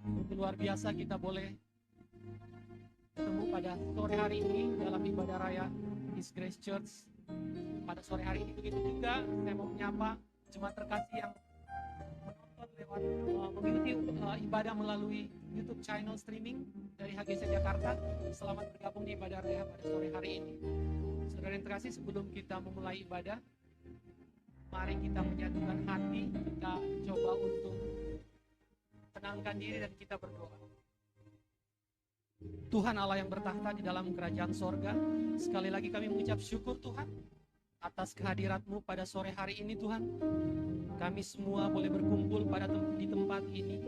Sungguh luar biasa kita boleh ketemu pada sore hari ini dalam ibadah raya His Grace Church. Pada sore hari ini begitu juga saya mau menyapa jemaat terkasih yang menonton lewat mengikuti ibadah melalui YouTube channel streaming dari HGC Jakarta. Selamat bergabung di ibadah raya pada sore hari ini. Saudara yang terkasih, sebelum kita memulai ibadah, mari kita menyatukan hati, kita coba untuk tenangkan diri dan kita berdoa. Tuhan Allah yang bertahta di dalam kerajaan sorga, sekali lagi kami mengucap syukur Tuhan atas kehadirat-Mu pada sore hari ini Tuhan. Kami semua boleh berkumpul di tempat ini.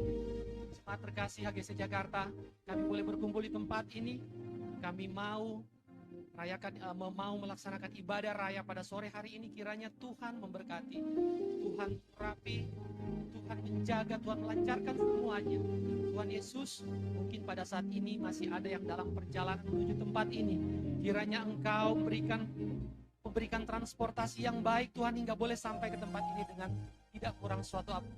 Jemaat terkasih HGC Jakarta, kami boleh berkumpul di tempat ini. Kami mau melaksanakan ibadah raya pada sore hari ini. Kiranya Tuhan memberkati, Tuhan rapi, Tuhan menjaga, Tuhan melancarkan semuanya. Tuhan Yesus, mungkin pada saat ini masih ada yang dalam perjalanan menuju tempat ini. Kiranya Engkau memberikan transportasi yang baik Tuhan, hingga boleh sampai ke tempat ini dengan tidak kurang suatu apa.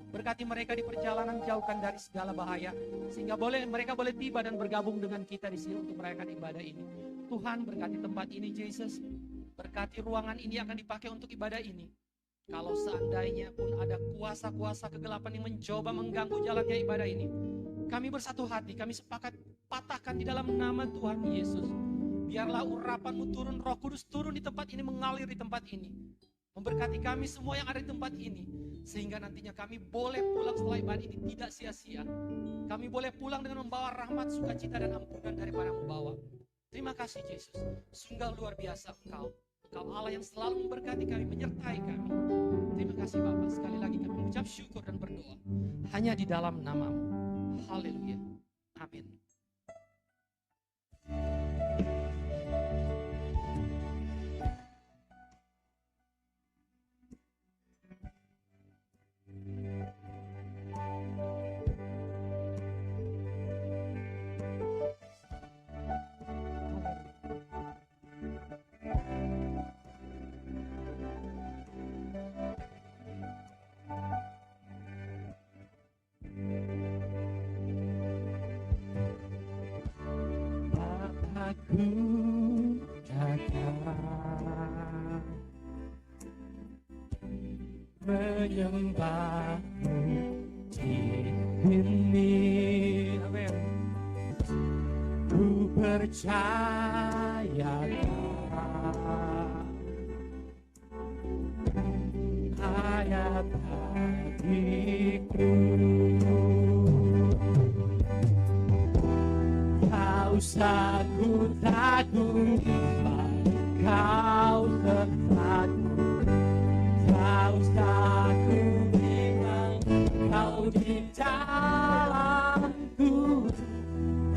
Berkati mereka di perjalanan, jauhkan dari segala bahaya, sehingga mereka boleh tiba dan bergabung dengan kita di sini untuk merayakan ibadah ini. Tuhan berkati tempat ini, Yesus. Berkati ruangan ini akan dipakai untuk ibadah ini. Kalau seandainya pun ada kuasa-kuasa kegelapan yang mencoba mengganggu jalannya ibadah ini, kami bersatu hati, kami sepakat patahkan di dalam nama Tuhan Yesus. Biarlah urapan-Mu turun, Roh Kudus turun di tempat ini, mengalir di tempat ini, memberkati kami semua yang ada di tempat ini, sehingga nantinya kami boleh pulang setelah ibadah ini tidak sia-sia. Kami boleh pulang dengan membawa rahmat, sukacita, dan ampunan daripada membawa. Terima kasih Yesus, sungguh luar biasa Engkau Allah yang selalu memberkati kami, menyertai kami. Terima kasih Bapa, sekali lagi kami mengucap syukur dan berdoa hanya di dalam nama-Mu. Haleluya, amin. Aku datang menyembah-Mu di sini. Amin. Ku percaya ayat hatiku. Tak usah ku takut, Kau sertaku. Tak usah ku bimbang, Kau di dalamku.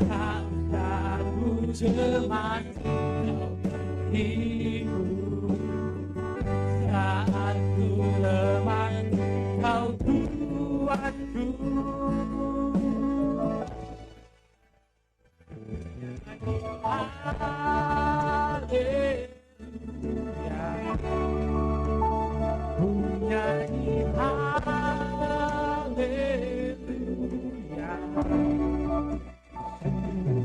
Tak usah ku cemas, Kau beriku. Saat ku lemah, Kau kuatku. Haleluya, ku nyanyi haleluya.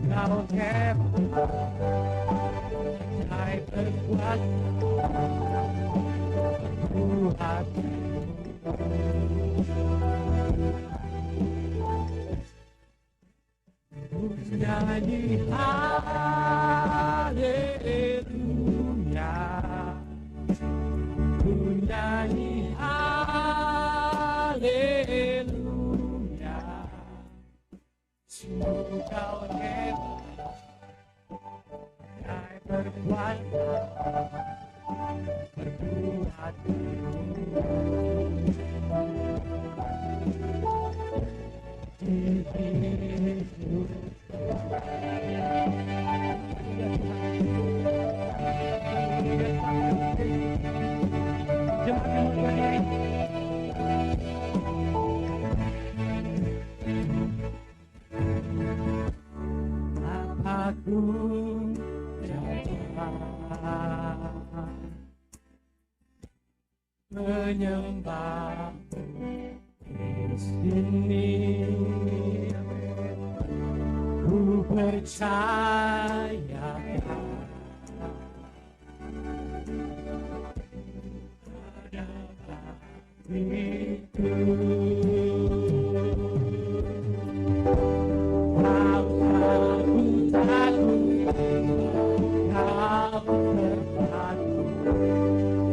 Kau hebat, Hai berkuasa, Tuhan. Nyanyi haleluya, ku nyanyi haleluya. Sungguh Kau hebat, Hai berkuasa, berbuat di hidup. Aku datang menyembah-Mu di sini. percayakan pada itu. Kau takut, kau terpadu,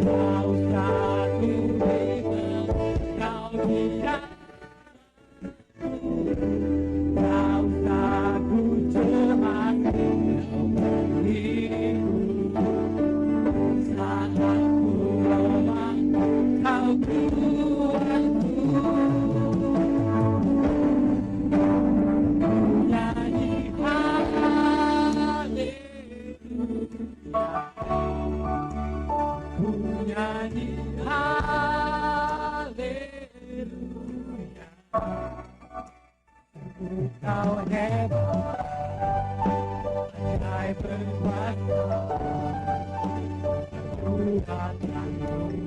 kau satu memang, kau tidak. Kau takut cemas, kau berhidup saat ku lemah, kau kuatku. Nyanyi haleluya, ku nyanyi haleluya. Kau hebat, ajaib berkuasa, Tuhan ajaib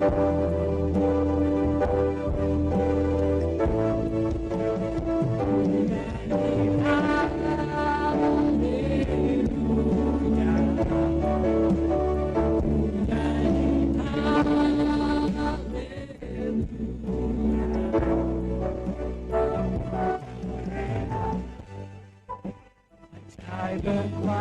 berkuasa,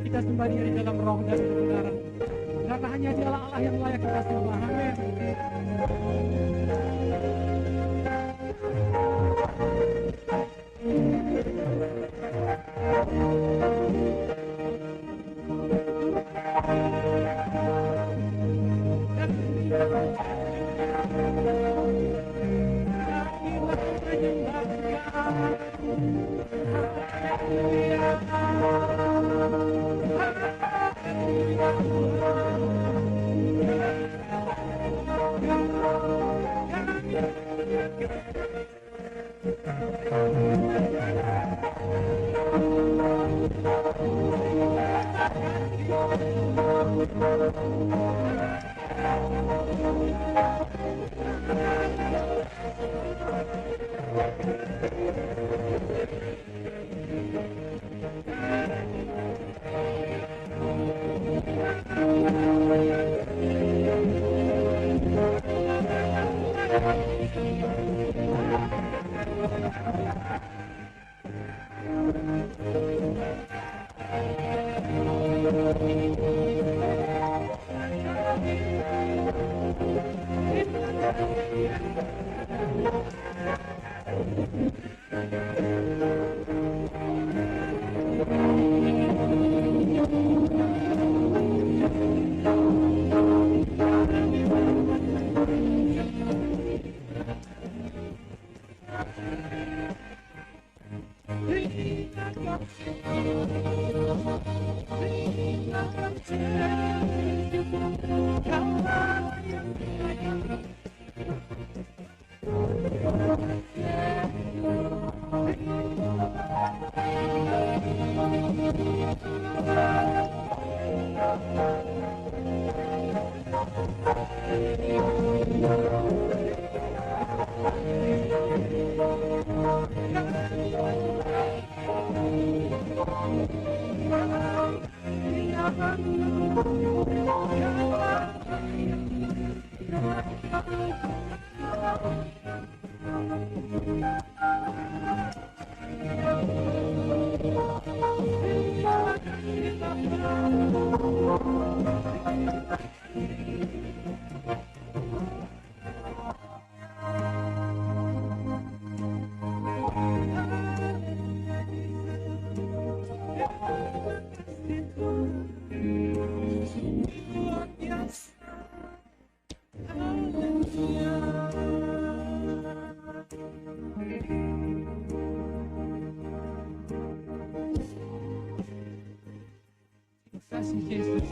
kita sembah Dia di dalam roh dan kebenaran, karena hanya Dialah Allah yang layak kita sembah. Amin. Kasih Yesus.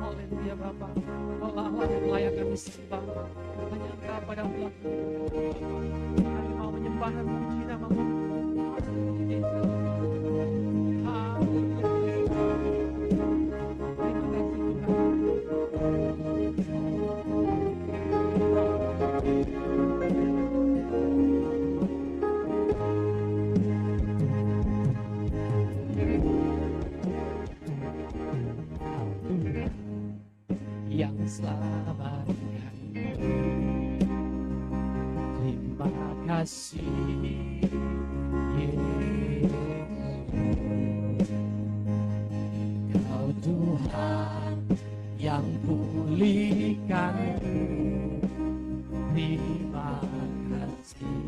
Haleluya Bapa. Allah Allah yang layak kami sembah. Hanya Engkau pada bulan. Kami mau menyembah dan memuji nama-Mu. Yesus. Haleluya. Terima kasih Tuhan. Yang selamatkan, terima kasih Yesus. Kau Tuhan yang pulihkan, terima kasih.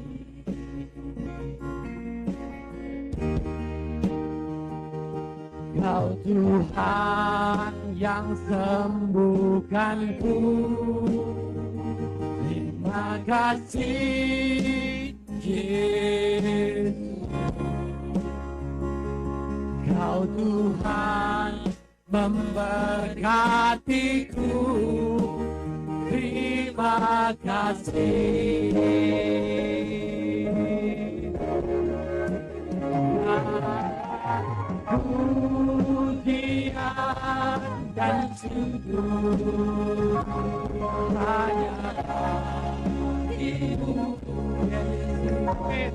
Kau Tuhan yang sembuhkanku, terima kasih Yesus. Kau Tuhan memberkatiku, terima kasih. Pujian dan sujud hanya Ibu Yesus.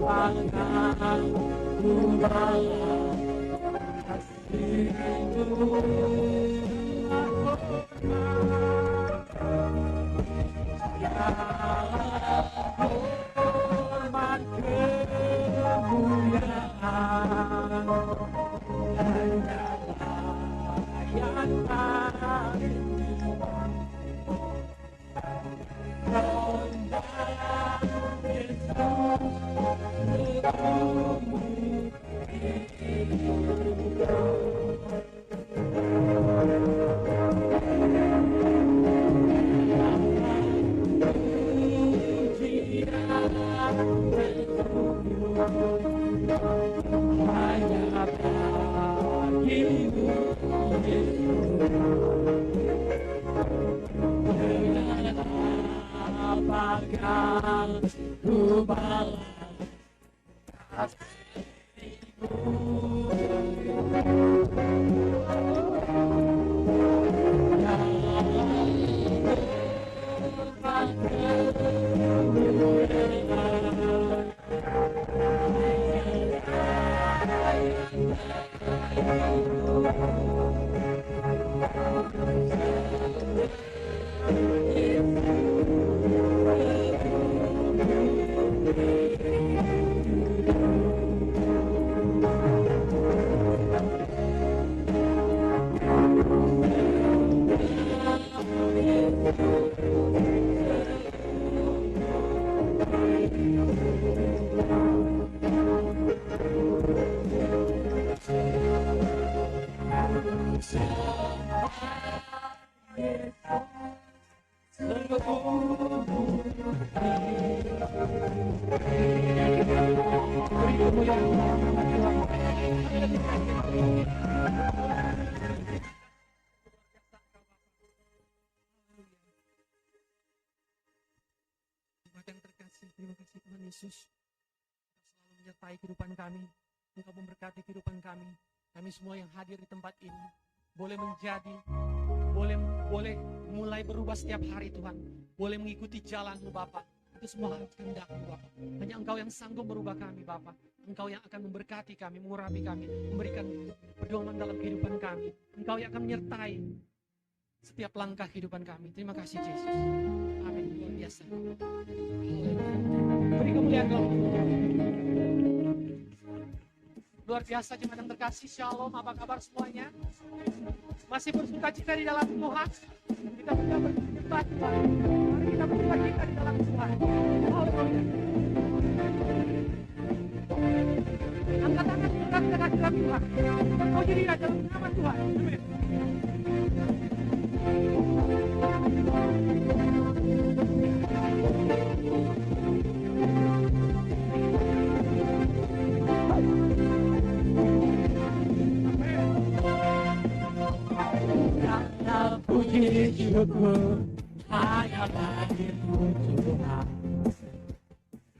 Apakah ku balas kasih-Mu? Hormat kemuliaan hanyalah yang Kami apakah ku balas Terima kasih Tuhan Yesus. Engkau selalu menyertai kehidupan kami. Engkau memberkati kehidupan kami. Kami semua yang hadir di tempat ini boleh menjadi, boleh mulai berubah setiap hari Tuhan. Boleh mengikuti jalan-Mu Bapa. Itu semua harus kehendak-Mu Bapa. Hanya Engkau yang sanggup merubah kami Bapa. Engkau yang akan memberkati kami, mengurapi kami, memberikan pedoman dalam kehidupan kami. Engkau yang akan menyertai setiap langkah kehidupan kami. Terima kasih Yesus. Amin. Luar biasa. Beri kemuliaan dalam luar biasa jemaat yang terkasih. Shalom, apa kabar semuanya? Masih bersuka cita di dalam Tuhan? Kita sudah berjumpa Tuhan. Mari kita bersuka cita di dalam Tuhan. Haleluya. Angkat tangan saudara kita kasih dalam Tuhan. Kau jadi dalam nama Tuhan. Amin. Puji syukur hanya bagi-Mu Tuhan,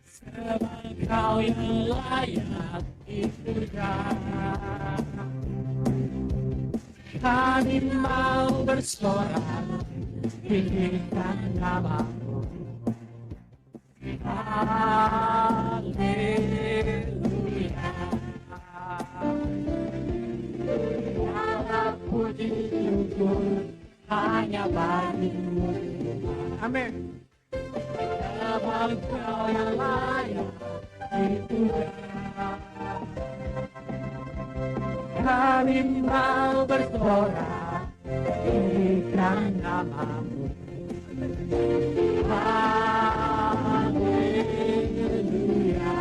sebab Kau yang layak dipuja. Kami mau bersorak tinggikan nama-Mu. Haleluya. Puji syukur hanya bagi-Mu Tuhan. Amin. Sebab Kau yang layak dipuja. Kami mau bersorak tinggikan nama-Mu. Haleluya.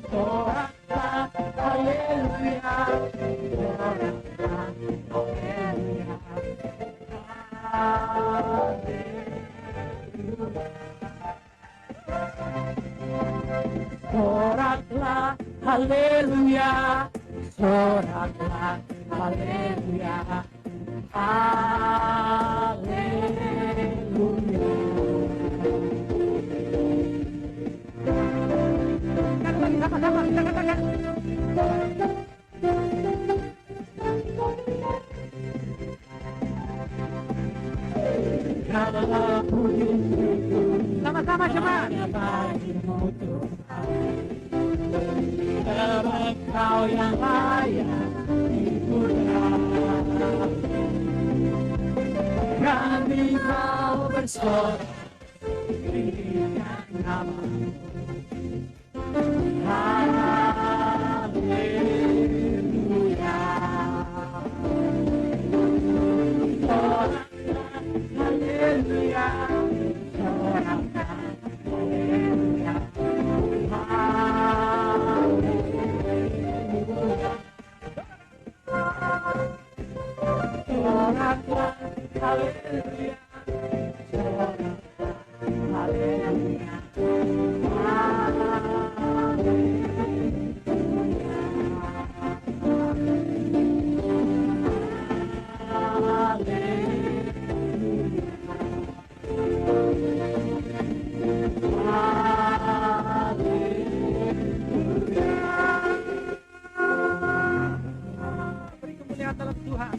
Soraklah haleluya. Soraklah haleluya. Soraklah haleluya. Soraklah haleluya. Haleluya. Sama-sama kita katakan. Sama-sama jemaat. Sebab Kau yang layak dipuja. Kami mau bersorak tinggikan nama-Mu. Haleluya. Haleluya. Soraklah haleluya. Haleluya. Soraklah haleluya. Soraklah haleluya. Dalam Tuhan,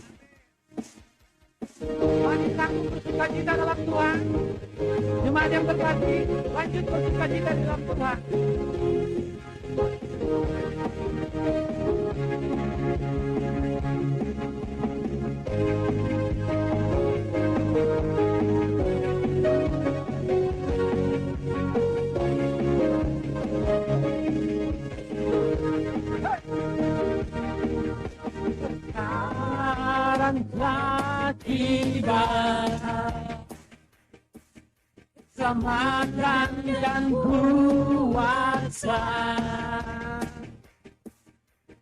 masih sanggup bersuka cita dalam Tuhan. Jemaat yang terkasih, lanjut bersuka cita dalam Tuhan. Telah tiba keselamatan dan kuasa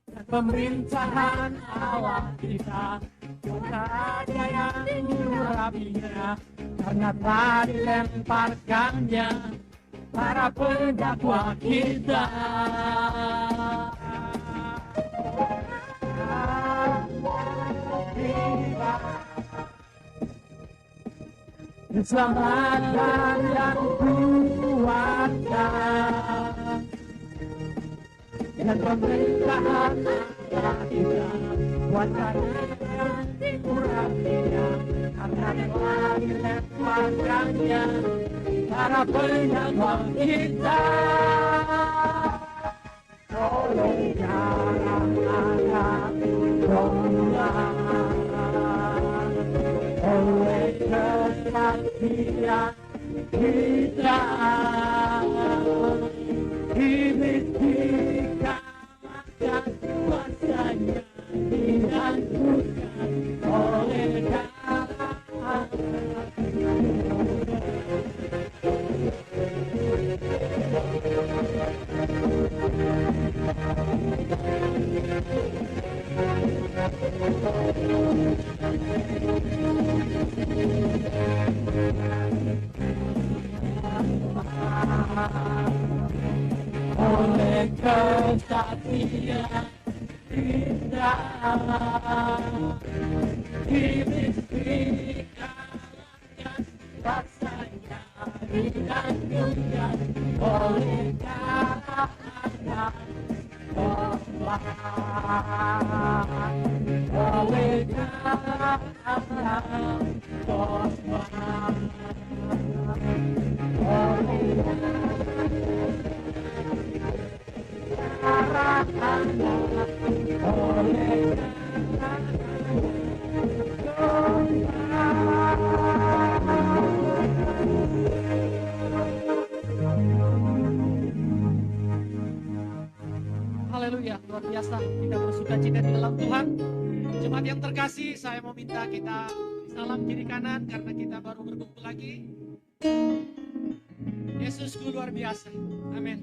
dan pemerintahan Allah kita, kuasa yang mengurapinya, karena telah dilemparkannya para pendakwa kita. Keselamatan dan kuasa dan pemerintahan Allah kita kuatkannya diurapinya karena lahir dan kuatkannya para penyambang kita oleh jalan anak Tuhan oleh kesaktian kita diberikan dan kuasanya dihancurkan oleh darah oleh kesaktian kita diberikan dan rasanya dihancurkan oleh darah anak oleh darah anak oleh darah anak oleh Haleluya, luar biasa. Kita bersuka cita di dalam Tuhan. Jemaat yang terkasih, saya mau minta kita salam kiri kanan karena kita baru berkumpul lagi. Yesusku luar biasa. Amin.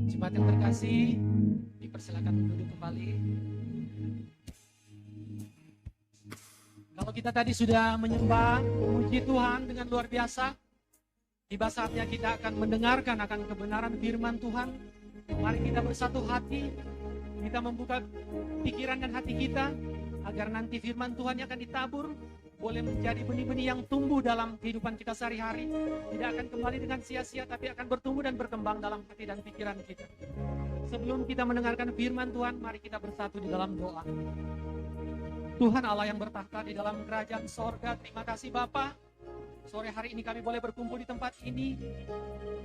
Jemaat yang terkasih, dipersilakan duduk kembali. Kalau kita tadi sudah menyembah, memuji Tuhan dengan luar biasa, tiba saatnya kita akan mendengarkan akan kebenaran firman Tuhan. Mari kita bersatu hati, kita membuka pikiran dan hati kita, agar nanti firman Tuhan yang akan ditabur, boleh menjadi benih-benih yang tumbuh dalam kehidupan kita sehari-hari. Tidak akan kembali dengan sia-sia, tapi akan bertumbuh dan berkembang dalam hati dan pikiran kita. Sebelum kita mendengarkan firman Tuhan, mari kita bersatu di dalam doa. Tuhan Allah yang bertahta di dalam kerajaan sorga, terima kasih Bapa. Sore hari ini kami boleh berkumpul di tempat ini.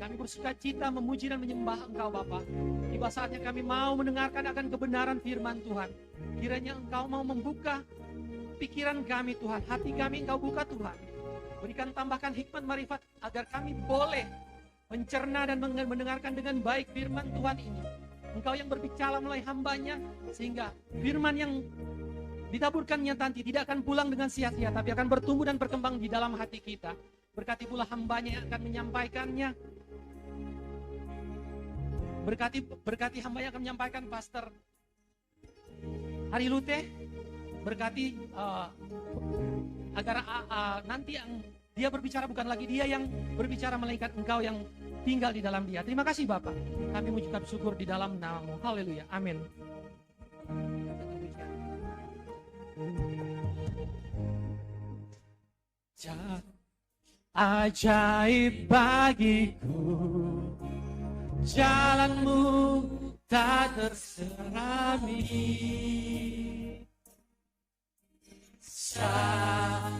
Kami bersuka cita memuji dan menyembah Engkau Bapa. Tiba saatnya kami mau mendengarkan akan kebenaran firman Tuhan. Kiranya Engkau mau membuka pikiran kami Tuhan, hati kami Engkau buka Tuhan. Berikan tambahkan hikmat marifat agar kami boleh mencerna dan mendengarkan dengan baik firman Tuhan ini. Engkau yang berbicara melalui hambanya, sehingga firman yang ditaburkannya nanti tidak akan pulang dengan sia-sia, tapi akan bertumbuh dan berkembang di dalam hati kita. Berkati pula hambanya yang akan menyampaikannya. Berkati hamba yang akan menyampaikan, Pastor Hari Lute. Berkati agar nanti yang dia berbicara bukan lagi dia yang berbicara, melainkan Engkau yang tinggal di dalam dia. Terima kasih Bapak. Kami mengucap syukur di dalam nama-Mu. Haleluya. Amin. Ajaib bagiku, jalan-Mu tak terserami. Saat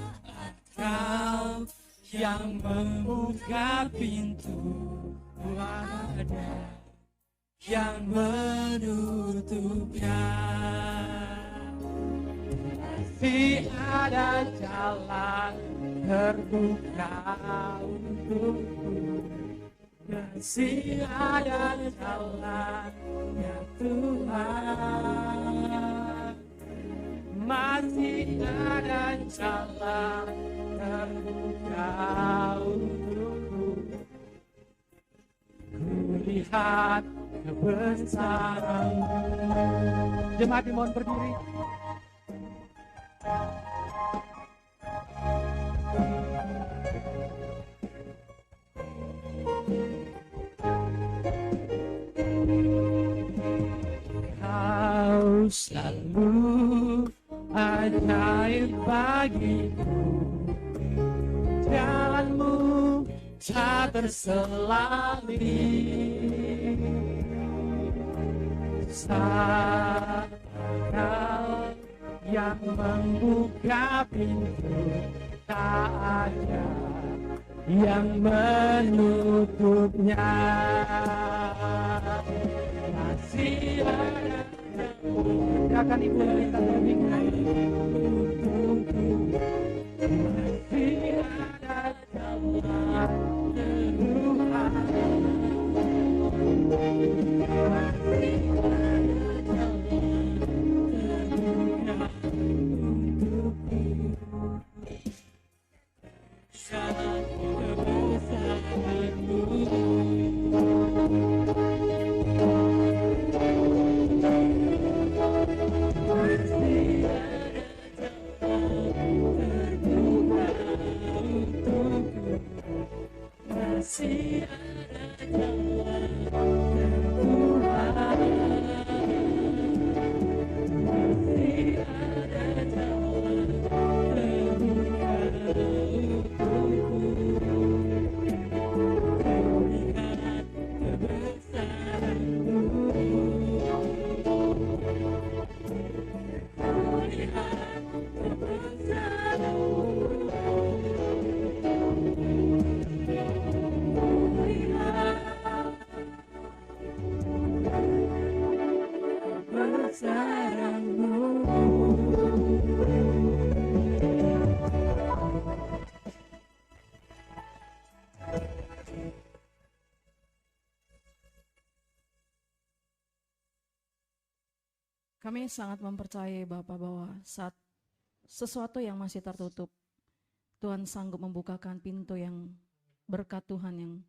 Kau yang membuka pintu, ada yang menutupnya. Pasti ada jalan terbuka untukku. Masih ada jalan ya Tuhan. Masih ada jalan terbuka untukku. Ku lihat kebesaran-Mu. Jemaat dimohon berdiri. selalu ajaib bagiku. Jalanmu tak terselali, saat Kau yang membuka pintu, tak ada yang menutupnya. Masih ada silakan Ibu minta tolong. Masih ada jalan Tuhan. Masih ada jalan Tuhan. Masih ada jalan terbuka untukku. Lihat kebesaran-Mu. Lihat kebesaran-Mu. Kami sangat mempercayai Bapak bahwa saat sesuatu yang masih tertutup, Tuhan sanggup membukakan pintu yang berkat Tuhan yang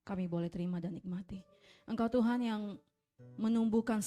kami boleh terima dan nikmati. Engkau Tuhan yang menumbuhkan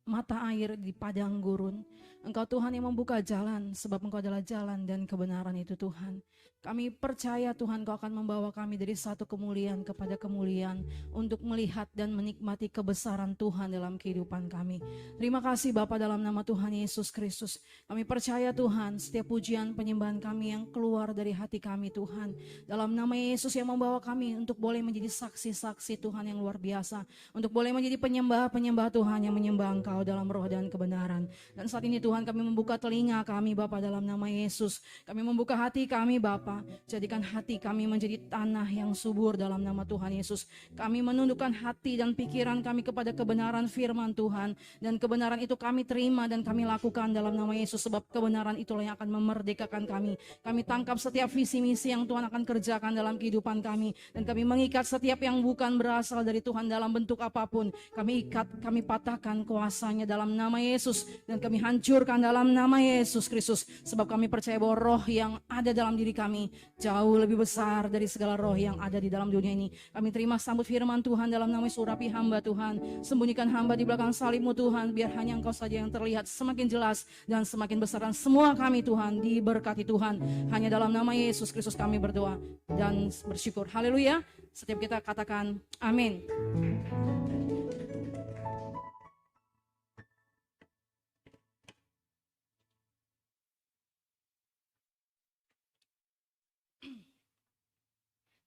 mata air di padang gurun. Engkau Tuhan yang membuka jalan, sebab Engkau adalah jalan dan kebenaran itu Tuhan. Kami percaya Tuhan Kau akan membawa kami dari satu kemuliaan kepada kemuliaan untuk melihat dan menikmati kebesaran Tuhan dalam kehidupan kami. Terima kasih Bapa dalam nama Tuhan Yesus Kristus. Kami percaya Tuhan setiap pujian penyembahan kami yang keluar dari hati kami Tuhan. Dalam nama Yesus yang membawa kami untuk boleh menjadi saksi-saksi Tuhan yang luar biasa. Untuk boleh menjadi penyembah-penyembah Tuhan yang menyembah Engkau dalam roh dan kebenaran. Dan saat ini Tuhan kami membuka telinga kami Bapa dalam nama Yesus. Kami membuka hati kami Bapa. Jadikan hati kami menjadi tanah yang subur dalam nama Tuhan Yesus. Kami menundukkan hati dan pikiran kami kepada kebenaran firman Tuhan. Dan kebenaran itu kami terima dan kami lakukan dalam nama Yesus. Sebab kebenaran itulah yang akan memerdekakan kami. Kami tangkap setiap visi misi yang Tuhan akan kerjakan dalam kehidupan kami. Dan kami mengikat setiap yang bukan berasal dari Tuhan dalam bentuk apapun. Kami ikat, kami patahkan kuasanya dalam nama Yesus. Dan kami hancurkan dalam nama Yesus Kristus. Sebab kami percaya bahwa roh yang ada dalam diri kami jauh lebih besar dari segala roh yang ada di dalam dunia ini. Kami terima sambut firman Tuhan dalam nama Yesus. Urapi hamba Tuhan, sembunyikan hamba di belakang salib-Mu Tuhan, biar hanya Engkau saja yang terlihat semakin jelas dan semakin besar. Dan semua kami Tuhan diberkati Tuhan. Hanya dalam nama Yesus Kristus kami berdoa dan bersyukur. Haleluya. Setiap kita katakan amin.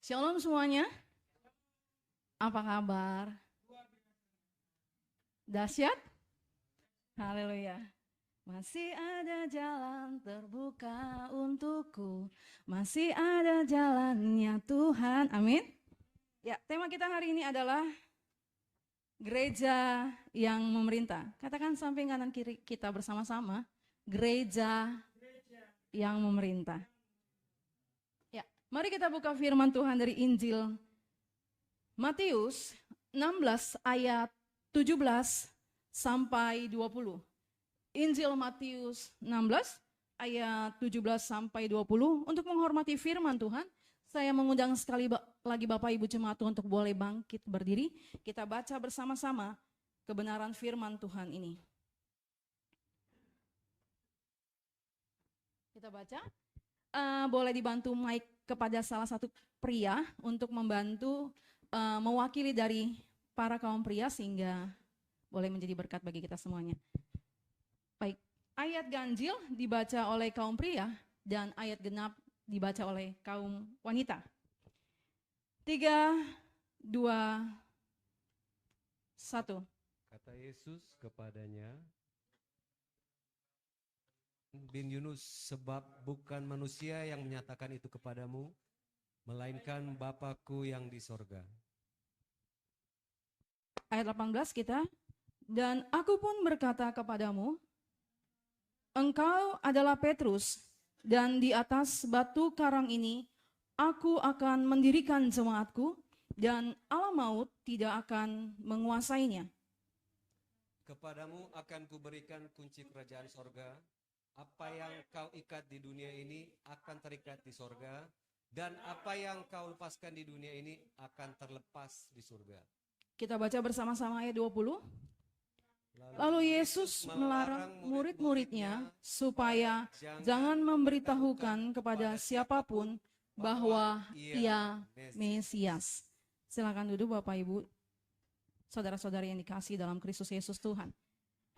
Shalom semuanya. Apa kabar? Dahsyat? Haleluya. Masih ada jalan terbuka untukku. Masih ada jalannya Tuhan. Amin. Ya, tema kita hari ini adalah gereja yang memerintah. Katakan samping kanan kiri kita bersama-sama. Gereja yang memerintah. Mari kita buka firman Tuhan dari Injil Matius 16 ayat 17 sampai 20. Injil Matius 16 ayat 17 sampai 20. Untuk menghormati firman Tuhan, saya mengundang sekali lagi Bapak Ibu Jemaat untuk boleh bangkit berdiri. Kita baca bersama-sama kebenaran firman Tuhan ini. Kita baca. Boleh dibantu mic kepada salah satu pria untuk membantu mewakili dari para kaum pria sehingga boleh menjadi berkat bagi kita semuanya. Baik, ayat ganjil dibaca oleh kaum pria dan ayat genap dibaca oleh kaum wanita. 3, 2, 1. Kata Yesus kepadanya, bin Yunus, sebab bukan manusia yang menyatakan itu kepadamu, melainkan Bapakku yang di sorga. Ayat 18 kita. Dan aku pun berkata kepadamu, engkau adalah Petrus, dan di atas batu karang ini aku akan mendirikan jemaatku, dan alam maut tidak akan menguasainya. Kepadamu akan kuberikan kunci kerajaan sorga. Apa yang kau ikat di dunia ini akan terikat di sorga, dan apa yang kau lepaskan di dunia ini akan terlepas di surga. Kita baca bersama-sama ayat 20. Lalu Yesus melarang murid-muridnya supaya jangan memberitahukan kepada siapapun bahwa ia Mesias. Silakan duduk Bapak Ibu, saudara-saudari yang dikasihi dalam Kristus Yesus Tuhan.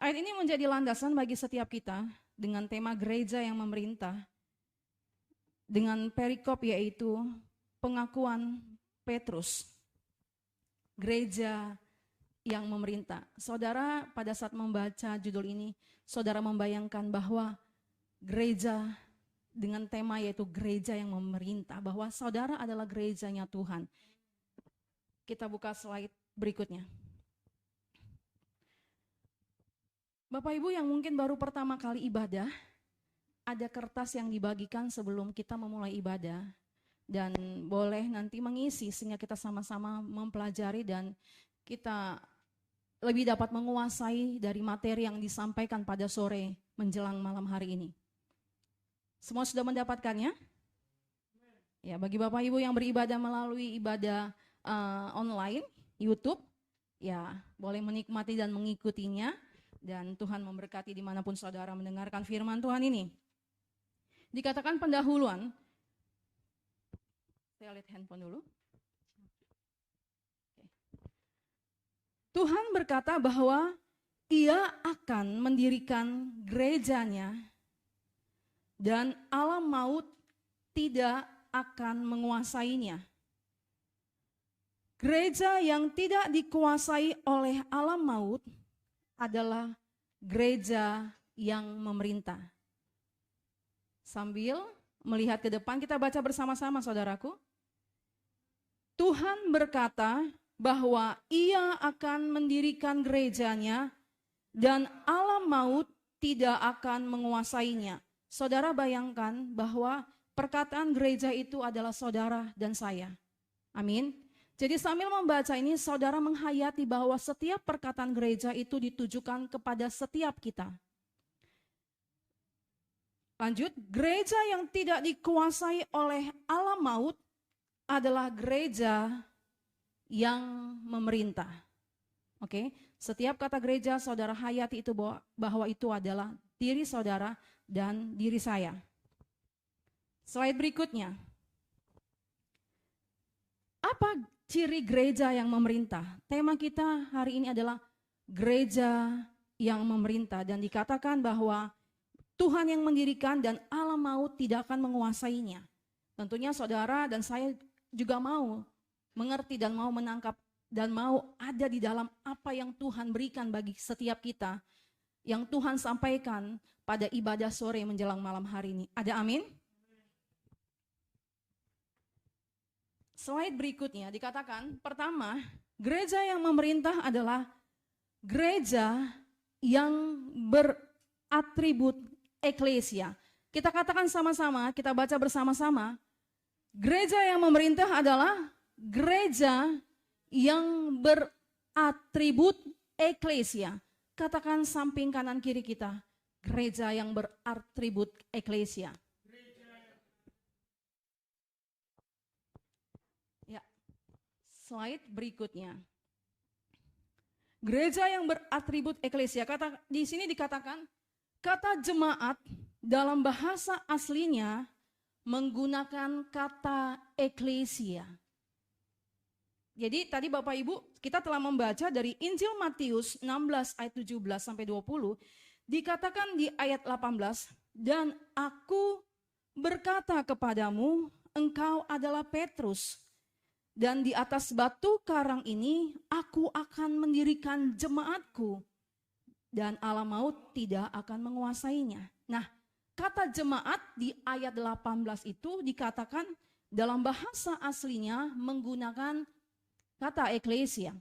Ayat ini menjadi landasan bagi setiap kita dengan tema gereja yang memerintah, dengan perikop yaitu pengakuan Petrus, gereja yang memerintah. Saudara, pada saat membaca judul ini, saudara membayangkan bahwa gereja dengan tema yaitu gereja yang memerintah, bahwa saudara adalah gerejanya Tuhan. Kita buka slide berikutnya. Bapak Ibu yang mungkin baru pertama kali ibadah, ada kertas yang dibagikan sebelum kita memulai ibadah. Dan boleh nanti mengisi sehingga kita sama-sama mempelajari dan kita lebih dapat menguasai dari materi yang disampaikan pada sore menjelang malam hari ini. Semua sudah mendapatkannya? Ya, bagi Bapak Ibu yang beribadah melalui ibadah online, YouTube, ya boleh menikmati dan mengikutinya. Dan Tuhan memberkati dimanapun saudara mendengarkan firman Tuhan ini. Dikatakan pendahuluan, saya lihat handphone dulu. Tuhan berkata bahwa Ia akan mendirikan gerejanya dan alam maut tidak akan menguasainya. Gereja yang tidak dikuasai oleh alam maut adalah gereja yang memerintah. Sambil melihat ke depan, kita baca bersama-sama saudaraku. Tuhan berkata bahwa Ia akan mendirikan gerejanya dan alam maut tidak akan menguasainya. Saudara bayangkan bahwa perkataan gereja itu adalah saudara dan saya. Amin. Jadi sambil membaca ini saudara menghayati bahwa setiap perkataan gereja itu ditujukan kepada setiap kita. Lanjut, gereja yang tidak dikuasai oleh alam maut adalah gereja yang memerintah. Oke, setiap kata gereja saudara hayati itu bahwa itu adalah diri saudara dan diri saya. Slide berikutnya. Apa ciri gereja yang memerintah? Tema kita hari ini adalah gereja yang memerintah dan dikatakan bahwa Tuhan yang mendirikan dan alam maut tidak akan menguasainya. Tentunya saudara dan saya juga mau mengerti dan mau menangkap dan mau ada di dalam apa yang Tuhan berikan bagi setiap kita, yang Tuhan sampaikan pada ibadah sore menjelang malam hari ini. Ada amin? Slide berikutnya dikatakan, pertama, gereja yang memerintah adalah gereja yang beratribut eklesia. Kita katakan sama-sama, kita baca bersama-sama. Gereja yang memerintah adalah gereja yang beratribut eklesia. Katakan samping kanan kiri kita, gereja yang beratribut eklesia. Slide berikutnya. Gereja yang beratribut eklesia. Di sini dikatakan kata jemaat dalam bahasa aslinya menggunakan kata eklesia. Jadi tadi Bapak Ibu kita telah membaca dari Injil Matius 16 ayat 17 sampai 20. Dikatakan di ayat 18, dan aku berkata kepadamu, engkau adalah Petrus, dan di atas batu karang ini aku akan mendirikan jemaatku, dan alam maut tidak akan menguasainya. Nah, kata jemaat di ayat 18 itu dikatakan dalam bahasa aslinya menggunakan kata eklesia.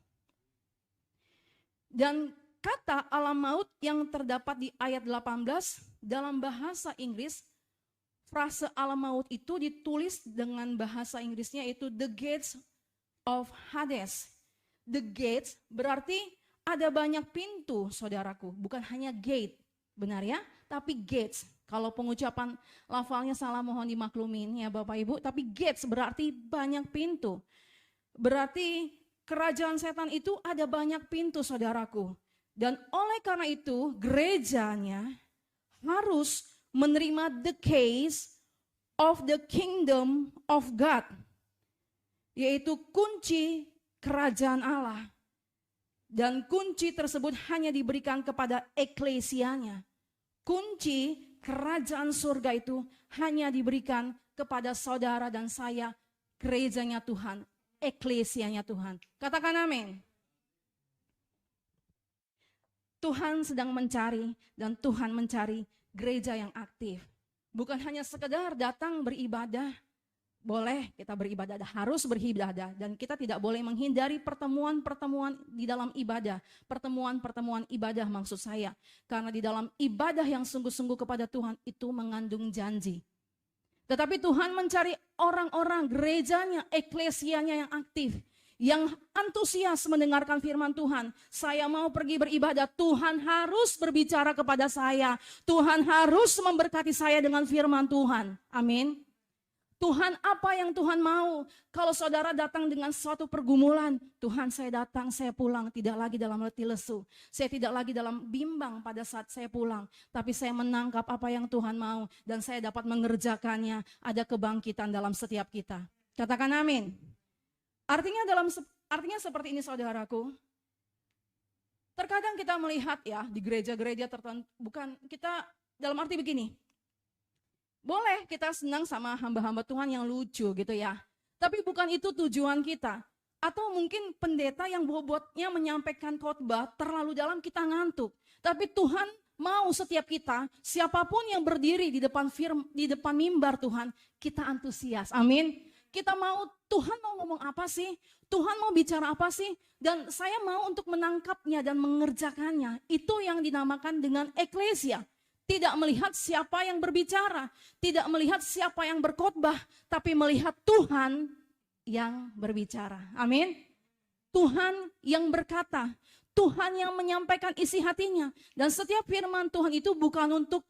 Dan kata alam maut yang terdapat di ayat 18 dalam bahasa Inggris, frase alam maut itu ditulis dengan bahasa Inggrisnya itu the gates of Hades. The gates berarti ada banyak pintu, saudaraku, bukan hanya gate, benar ya, tapi gates. Kalau pengucapan lafalnya salah mohon dimaklumin ya Bapak Ibu, tapi gates berarti banyak pintu. Berarti kerajaan setan itu ada banyak pintu, saudaraku. Dan oleh karena itu gerejanya harus menerima the keys of the kingdom of God, yaitu kunci kerajaan Allah. Dan kunci tersebut hanya diberikan kepada eklesianya. Kunci kerajaan surga itu hanya diberikan kepada saudara dan saya, gerejanya Tuhan, eklesianya Tuhan. Katakan amin. Tuhan sedang mencari dan Tuhan mencari gereja yang aktif. Bukan hanya sekedar datang beribadah. Boleh kita beribadah, harus beribadah, dan kita tidak boleh menghindari pertemuan-pertemuan di dalam ibadah. Pertemuan-pertemuan ibadah maksud saya. Karena di dalam ibadah yang sungguh-sungguh kepada Tuhan itu mengandung janji. Tetapi Tuhan mencari orang-orang gerejanya, eklesianya yang aktif. Yang antusias mendengarkan firman Tuhan. Saya mau pergi beribadah, Tuhan harus berbicara kepada saya. Tuhan harus memberkati saya dengan firman Tuhan. Amin. Tuhan, apa yang Tuhan mau? Kalau saudara datang dengan suatu pergumulan, Tuhan saya datang, saya pulang, tidak lagi dalam letih lesu. Saya tidak lagi dalam bimbang pada saat saya pulang. Tapi saya menangkap apa yang Tuhan mau dan saya dapat mengerjakannya. Ada kebangkitan dalam setiap kita. Katakan amin. Artinya seperti ini saudaraku. Terkadang kita melihat ya di gereja-gereja tertentu, bukan kita dalam arti begini. Boleh kita senang sama hamba-hamba Tuhan yang lucu gitu ya. Tapi bukan itu tujuan kita. Atau mungkin pendeta yang bobotnya menyampaikan khotbah terlalu dalam kita ngantuk. Tapi Tuhan mau setiap kita, siapapun yang berdiri di depan mimbar Tuhan, kita antusias. Amin. Kita mau, Tuhan mau ngomong apa sih? Tuhan mau bicara apa sih? Dan saya mau untuk menangkapnya dan mengerjakannya. Itu yang dinamakan dengan eklesia. Tidak melihat siapa yang berbicara, tidak melihat siapa yang berkhotbah, tapi melihat Tuhan yang berbicara. Amin. Tuhan yang berkata, Tuhan yang menyampaikan isi hatinya. Dan setiap firman Tuhan itu bukan untuk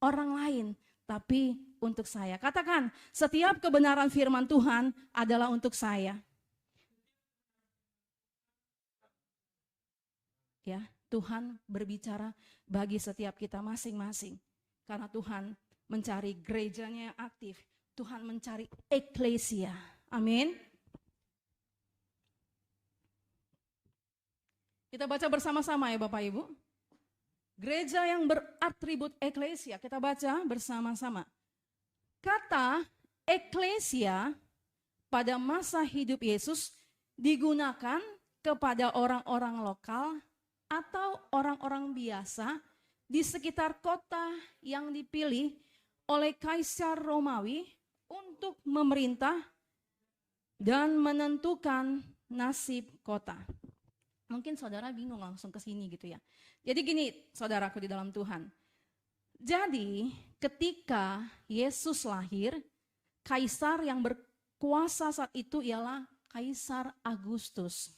orang lain, tapi untuk saya. Katakan, setiap kebenaran firman Tuhan adalah untuk saya. Ya, Tuhan berbicara bagi setiap kita masing-masing. Karena Tuhan mencari gerejanya yang aktif. Tuhan mencari eklesia. Amin. Kita baca bersama-sama ya Bapak Ibu. Gereja yang beratribut eklesia. Kita baca bersama-sama. Kata eklesia pada masa hidup Yesus digunakan kepada orang-orang lokal atau orang-orang biasa di sekitar kota yang dipilih oleh Kaisar Romawi untuk memerintah dan menentukan nasib kota. Mungkin saudara bingung langsung ke sini gitu ya. Jadi gini saudaraku di dalam Tuhan. Jadi ketika Yesus lahir, Kaisar yang berkuasa saat itu ialah Kaisar Agustus.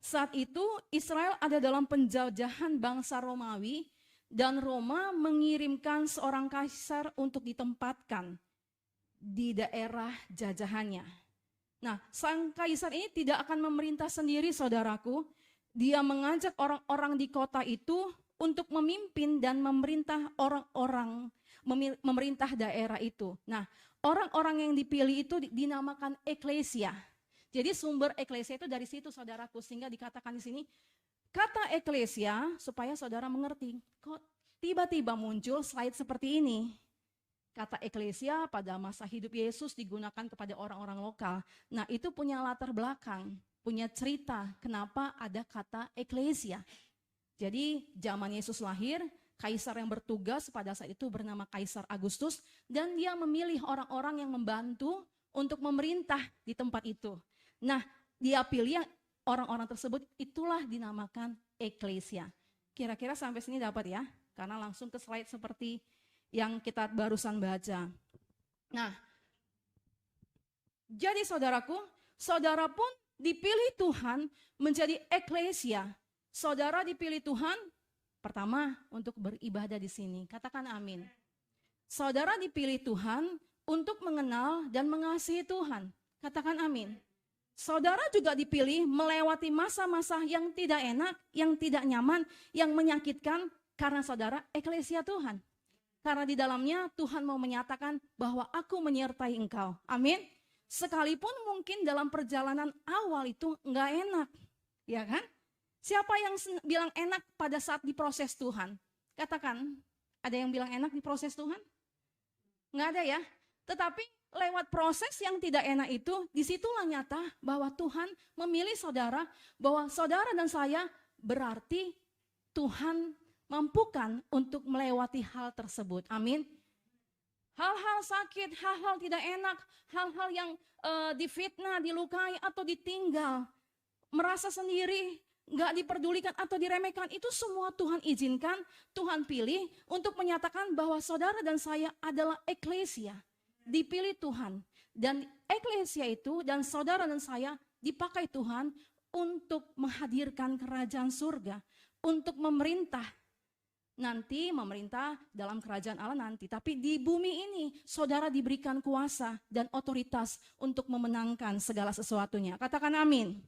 Saat itu Israel ada dalam penjajahan bangsa Romawi dan Roma mengirimkan seorang kaisar untuk ditempatkan di daerah jajahannya. Nah, sang kaisar ini tidak akan memerintah sendiri saudaraku. Dia mengajak orang-orang di kota itu untuk memimpin dan memerintah orang-orang, memerintah daerah itu. Nah, orang-orang yang dipilih itu dinamakan eklesia. Jadi sumber eklesia itu dari situ saudaraku, sehingga dikatakan di sini kata eklesia supaya saudara mengerti. tiba-tiba muncul slide seperti ini. Kata eklesia pada masa hidup Yesus digunakan kepada orang-orang lokal. Nah, itu punya latar belakang, punya cerita kenapa ada kata eklesia. Jadi zaman Yesus lahir, kaisar yang bertugas pada saat itu bernama Kaisar Agustus, dan dia memilih orang-orang yang membantu untuk memerintah di tempat itu. Nah, dia pilih orang-orang tersebut, itulah dinamakan eklesia. Kira-kira sampai sini dapat ya? Karena langsung ke slide seperti yang kita barusan baca. Nah, jadi saudaraku, saudara pun dipilih Tuhan menjadi eklesia. Saudara dipilih Tuhan pertama untuk beribadah di sini. Katakan amin. Saudara dipilih Tuhan untuk mengenal dan mengasihi Tuhan. Katakan amin. Saudara juga dipilih melewati masa-masa yang tidak enak, yang tidak nyaman, yang menyakitkan karena saudara eklesia Tuhan. Karena di dalamnya Tuhan mau menyatakan bahwa aku menyertai engkau. Amin. Sekalipun mungkin dalam perjalanan awal itu enggak enak. Ya kan? Siapa yang bilang enak pada saat diproses Tuhan? Katakan, ada yang bilang enak di proses Tuhan? Enggak ada ya. Tetapi lewat proses yang tidak enak itu, disitulah nyata bahwa Tuhan memilih saudara, bahwa saudara dan saya berarti Tuhan mampukan untuk melewati hal tersebut. Amin. Hal-hal sakit, hal-hal tidak enak, hal-hal yang difitnah, dilukai atau ditinggal, merasa sendiri, nggak diperdulikan atau diremehkan, itu semua Tuhan izinkan, Tuhan pilih untuk menyatakan bahwa saudara dan saya adalah eklesia, dipilih Tuhan. Dan eklesia itu dan saudara dan saya dipakai Tuhan untuk menghadirkan kerajaan surga, untuk memerintah. Nanti memerintah dalam kerajaan Allah nanti. Tapi di bumi ini saudara diberikan kuasa dan otoritas untuk memenangkan segala sesuatunya. Katakan amin.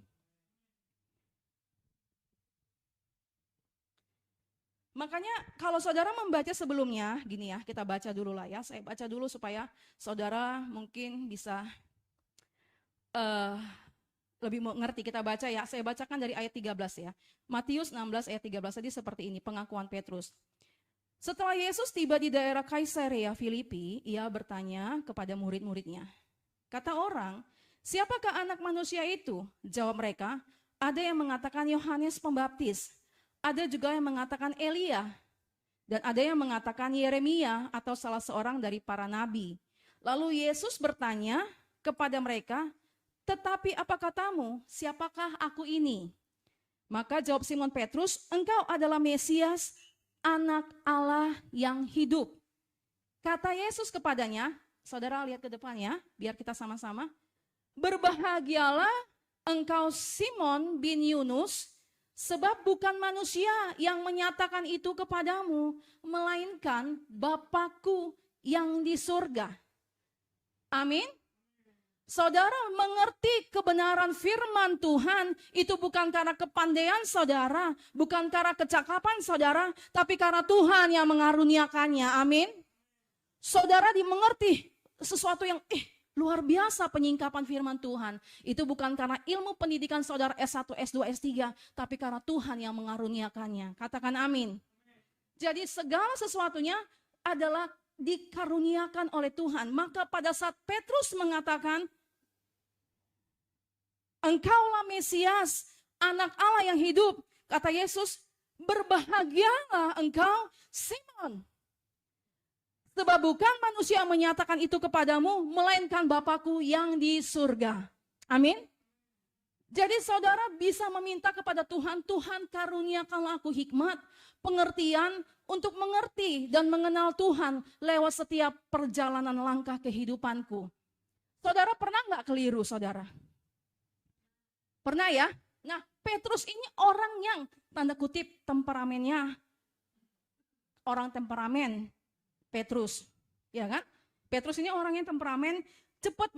Makanya kalau saudara membaca sebelumnya, gini ya, kita baca dulu lah ya. Saya baca dulu supaya saudara mungkin bisa lebih mengerti. Kita baca ya, saya bacakan dari ayat 13 ya. Matius 16 ayat 13 tadi seperti ini, pengakuan Petrus. Setelah Yesus tiba di daerah Kaisarea Filipi, ia bertanya kepada murid-muridnya. Kata orang, siapakah anak manusia itu? Jawab mereka, ada yang mengatakan Yohanes Pembaptis, ada juga yang mengatakan Elia, dan ada yang mengatakan Yeremia atau salah seorang dari para nabi. Lalu Yesus bertanya kepada mereka, tetapi apa katamu, siapakah aku ini? Maka jawab Simon Petrus, engkau adalah Mesias, anak Allah yang hidup. Kata Yesus kepadanya, saudara lihat ke depannya, biar kita sama-sama. Berbahagialah engkau Simon bin Yunus, sebab bukan manusia yang menyatakan itu kepadamu, melainkan Bapa-Ku yang di surga. Amin. Saudara mengerti kebenaran firman Tuhan itu bukan karena kepandaian saudara, bukan karena kecakapan saudara, tapi karena Tuhan yang mengaruniakannya. Amin. Saudara dimengerti sesuatu yang luar biasa penyingkapan firman Tuhan. Itu bukan karena ilmu pendidikan saudara S1, S2, S3, tapi karena Tuhan yang mengaruniakannya. Katakan amin. Jadi segala sesuatunya adalah dikaruniakan oleh Tuhan. Maka pada saat Petrus mengatakan, engkaulah Mesias, anak Allah yang hidup. Kata Yesus, berbahagialah engkau Simon. Sebab bukan manusia yang menyatakan itu kepadamu, melainkan Bapa-Ku yang di surga. Amin. Jadi saudara bisa meminta kepada Tuhan, Tuhan karuniakanlah aku hikmat, pengertian untuk mengerti dan mengenal Tuhan lewat setiap perjalanan langkah kehidupanku. Saudara pernah nggak keliru saudara? Pernah ya? Nah, Petrus ini orang yang tanda kutip temperamennya orang temperamen. Petrus, ya kan? Petrus ini orang yang temperamen, cepat,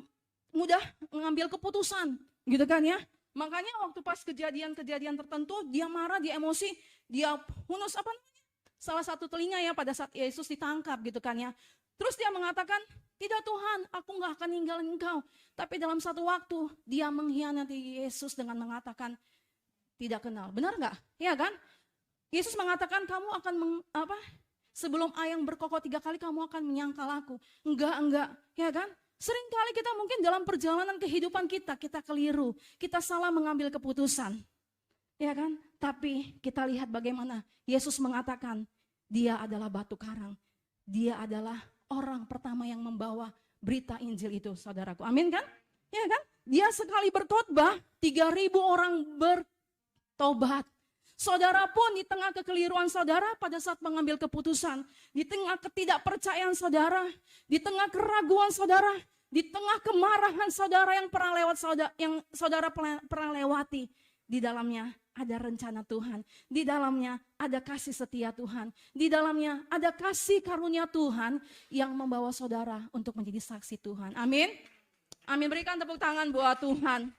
mudah mengambil keputusan, gitu kan ya? Makanya waktu pas kejadian-kejadian tertentu, dia marah, dia emosi, dia hunus apa namanya? Salah satu telinga ya pada saat Yesus ditangkap, gitu kan ya? Terus dia mengatakan, tidak Tuhan, aku nggak akan ninggalin engkau. Tapi dalam satu waktu, dia mengkhianati Yesus dengan mengatakan, tidak kenal. Benar nggak? Iya kan? Yesus mengatakan, kamu akan Sebelum ayam berkokok 3 kali kamu akan menyangkal aku. Enggak, ya kan? Seringkali kita mungkin dalam perjalanan kehidupan kita keliru. Kita salah mengambil keputusan. Ya kan? Tapi kita lihat bagaimana Yesus mengatakan, dia adalah batu karang. Dia adalah orang pertama yang membawa berita Injil itu, saudaraku. Amin kan? Ya kan? Dia sekali berkhotbah, 3.000 orang bertobat. Saudara pun di tengah kekeliruan saudara pada saat mengambil keputusan, di tengah ketidakpercayaan saudara, di tengah keraguan saudara, di tengah kemarahan saudara yang saudara pernah lewati, di dalamnya ada rencana Tuhan, di dalamnya ada kasih setia Tuhan, di dalamnya ada kasih karunia Tuhan yang membawa saudara untuk menjadi saksi Tuhan. Amin. Amin, berikan tepuk tangan buat Tuhan.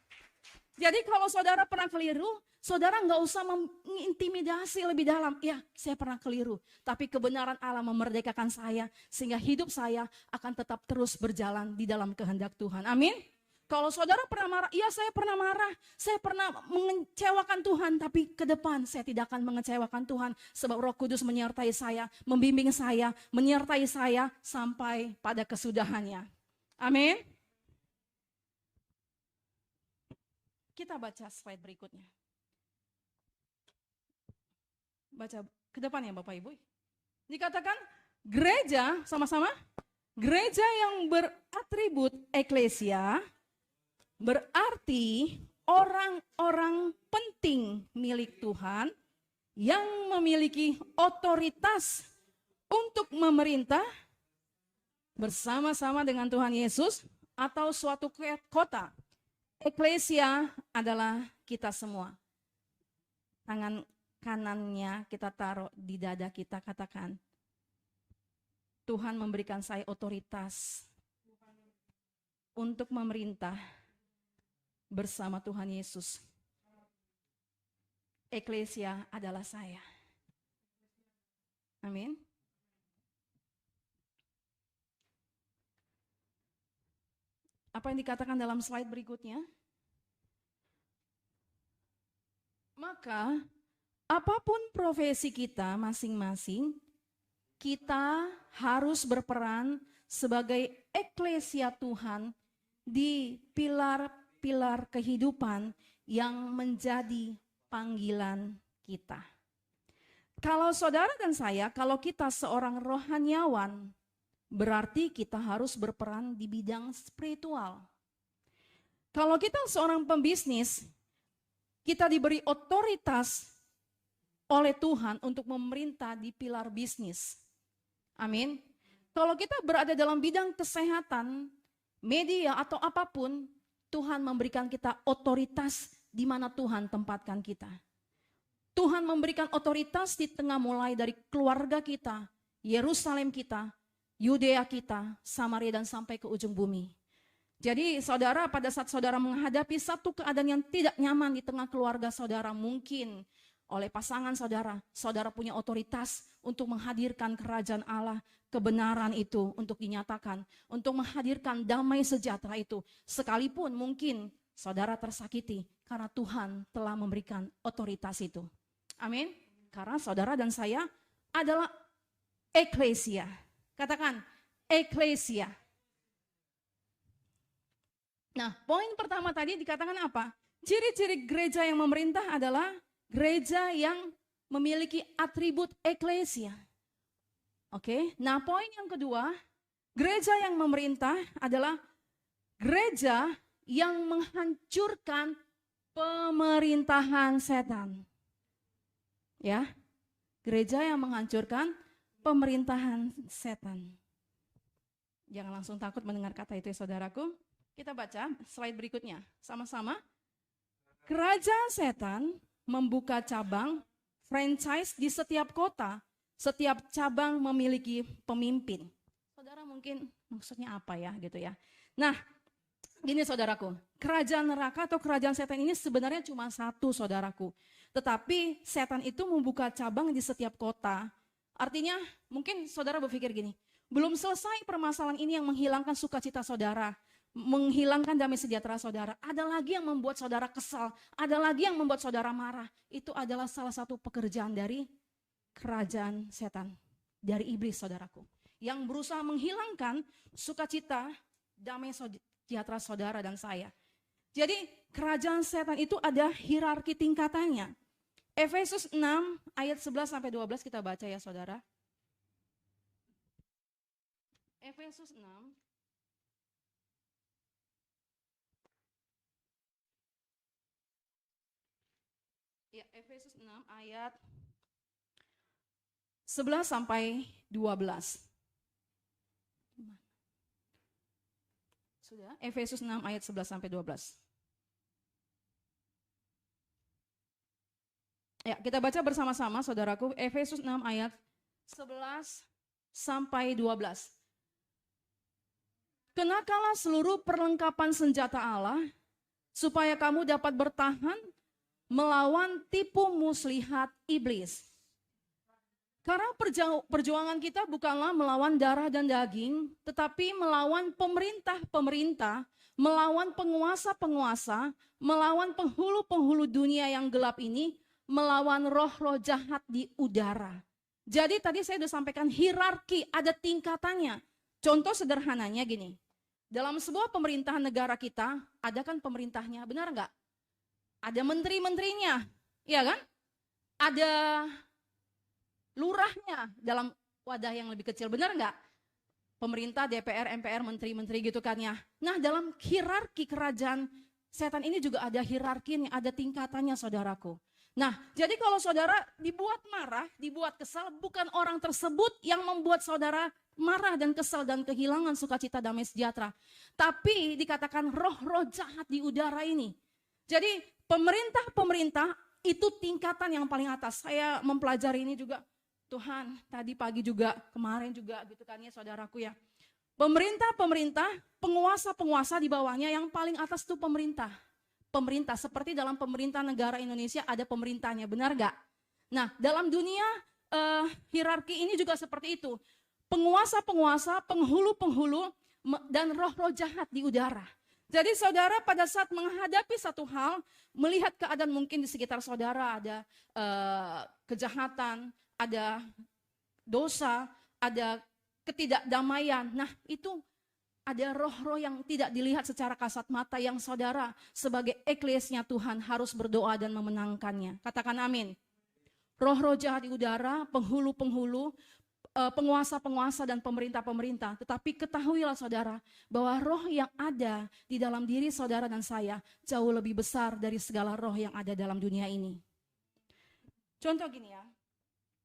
Jadi kalau saudara pernah keliru, saudara nggak usah mengintimidasi lebih dalam. Ya, saya pernah keliru, tapi kebenaran Allah memerdekakan saya, sehingga hidup saya akan tetap terus berjalan di dalam kehendak Tuhan. Amin. Kalau saudara pernah marah, iya saya pernah marah, saya pernah mengecewakan Tuhan, tapi ke depan saya tidak akan mengecewakan Tuhan, sebab Roh Kudus menyertai saya, membimbing saya, menyertai saya sampai pada kesudahannya. Amin. Kita baca slide berikutnya. Baca ke depan ya Bapak Ibu. Dikatakan gereja, sama-sama, gereja yang beratribut eklesia berarti orang-orang penting milik Tuhan yang memiliki otoritas untuk memerintah bersama-sama dengan Tuhan Yesus atau suatu kota. Eklesia adalah kita semua. Tangan kanannya kita taruh di dada kita, katakan, Tuhan memberikan saya otoritas untuk memerintah bersama Tuhan Yesus. Eklesia adalah saya. Amin. Apa yang dikatakan dalam slide berikutnya? Maka apapun profesi kita masing-masing, kita harus berperan sebagai eklesia Tuhan di pilar-pilar kehidupan yang menjadi panggilan kita. Kalau saudara dan saya, kalau kita seorang rohaniawan, berarti kita harus berperan di bidang spiritual. Kalau kita seorang pembisnis, kita diberi otoritas oleh Tuhan untuk memerintah di pilar bisnis. Amin. Kalau kita berada dalam bidang kesehatan, media atau apapun, Tuhan memberikan kita otoritas di mana Tuhan tempatkan kita. Tuhan memberikan otoritas di tengah mulai dari keluarga kita, Yerusalem kita, Yudea kita, Samaria dan sampai ke ujung bumi. Jadi saudara, pada saat saudara menghadapi satu keadaan yang tidak nyaman di tengah keluarga saudara, mungkin oleh pasangan saudara, saudara punya otoritas untuk menghadirkan kerajaan Allah, kebenaran itu untuk dinyatakan, untuk menghadirkan damai sejahtera itu. Sekalipun mungkin saudara tersakiti, karena Tuhan telah memberikan otoritas itu. Amin. Karena saudara dan saya adalah eklesia. Katakan, eklesia. Nah, poin pertama tadi dikatakan apa? Ciri-ciri gereja yang memerintah adalah gereja yang memiliki atribut eklesia. Oke, nah poin yang kedua, gereja yang memerintah adalah gereja yang menghancurkan pemerintahan setan. Ya, gereja yang menghancurkan pemerintahan setan. Jangan langsung takut mendengar kata itu ya saudaraku. Kita baca slide berikutnya sama-sama. Kerajaan setan membuka cabang franchise di setiap kota. Setiap cabang memiliki pemimpin. Saudara mungkin maksudnya apa ya gitu ya. Nah, gini saudaraku, kerajaan neraka atau kerajaan setan ini sebenarnya cuma satu saudaraku. Tetapi setan itu membuka cabang di setiap kota. Artinya mungkin saudara berpikir gini, belum selesai permasalahan ini yang menghilangkan sukacita saudara, menghilangkan damai sejahtera saudara. Ada lagi yang membuat saudara kesal, ada lagi yang membuat saudara marah. Itu adalah salah satu pekerjaan dari kerajaan setan. dari iblis, saudaraku, yang berusaha menghilangkan sukacita, damai sejahtera saudara dan saya. Jadi kerajaan setan itu ada hierarki tingkatannya. Efesus 6 ayat 11 sampai 12 kita baca ya saudara. Efesus 6 ya, Efesus 6 ayat 11 sampai 12. Sudah, Efesus 6 ayat 11 sampai 12. Ya, kita baca bersama-sama saudaraku, Efesus 6 ayat 11 sampai 12. Kenakanlah seluruh perlengkapan senjata Allah, supaya kamu dapat bertahan melawan tipu muslihat iblis. Karena perjuangan kita bukanlah melawan darah dan daging, tetapi melawan pemerintah-pemerintah, melawan penguasa-penguasa, melawan penghulu-penghulu dunia yang gelap ini, melawan roh-roh jahat di udara. Jadi tadi saya sudah sampaikan hierarki, ada tingkatannya. Contoh sederhananya gini, dalam sebuah pemerintahan negara kita, ada kan pemerintahnya, benar enggak? Ada menteri-menterinya, iya kan? Ada lurahnya dalam wadah yang lebih kecil, benar enggak? Pemerintah, DPR, MPR, menteri-menteri gitu kan ya. Nah dalam hierarki kerajaan setan ini juga ada hierarkinya, ada tingkatannya saudaraku. Nah jadi kalau saudara dibuat marah, dibuat kesal, bukan orang tersebut yang membuat saudara marah dan kesal dan kehilangan sukacita damai sejahtera. Tapi dikatakan roh-roh jahat di udara ini. Jadi pemerintah-pemerintah itu tingkatan yang paling atas. Saya mempelajari ini juga, Tuhan, tadi pagi juga, kemarin juga gitu kan ya saudaraku ya. Pemerintah-pemerintah, penguasa-penguasa di bawahnya, yang paling atas itu pemerintah. Pemerintah, seperti dalam pemerintah negara Indonesia ada pemerintahnya, benar gak? Nah dalam dunia hierarki ini juga seperti itu. Penguasa-penguasa, penghulu-penghulu, dan roh-roh jahat di udara. Jadi saudara pada saat menghadapi satu hal, melihat keadaan mungkin di sekitar saudara ada kejahatan, ada dosa, ada ketidakdamaian. Nah itu ada roh-roh yang tidak dilihat secara kasat mata yang saudara sebagai eklesinya Tuhan harus berdoa dan memenangkannya. Katakan amin. Roh-roh jahat di udara, penghulu-penghulu, penguasa-penguasa dan pemerintah-pemerintah. Tetapi ketahuilah saudara bahwa roh yang ada di dalam diri saudara dan saya jauh lebih besar dari segala roh yang ada dalam dunia ini. Contoh gini ya,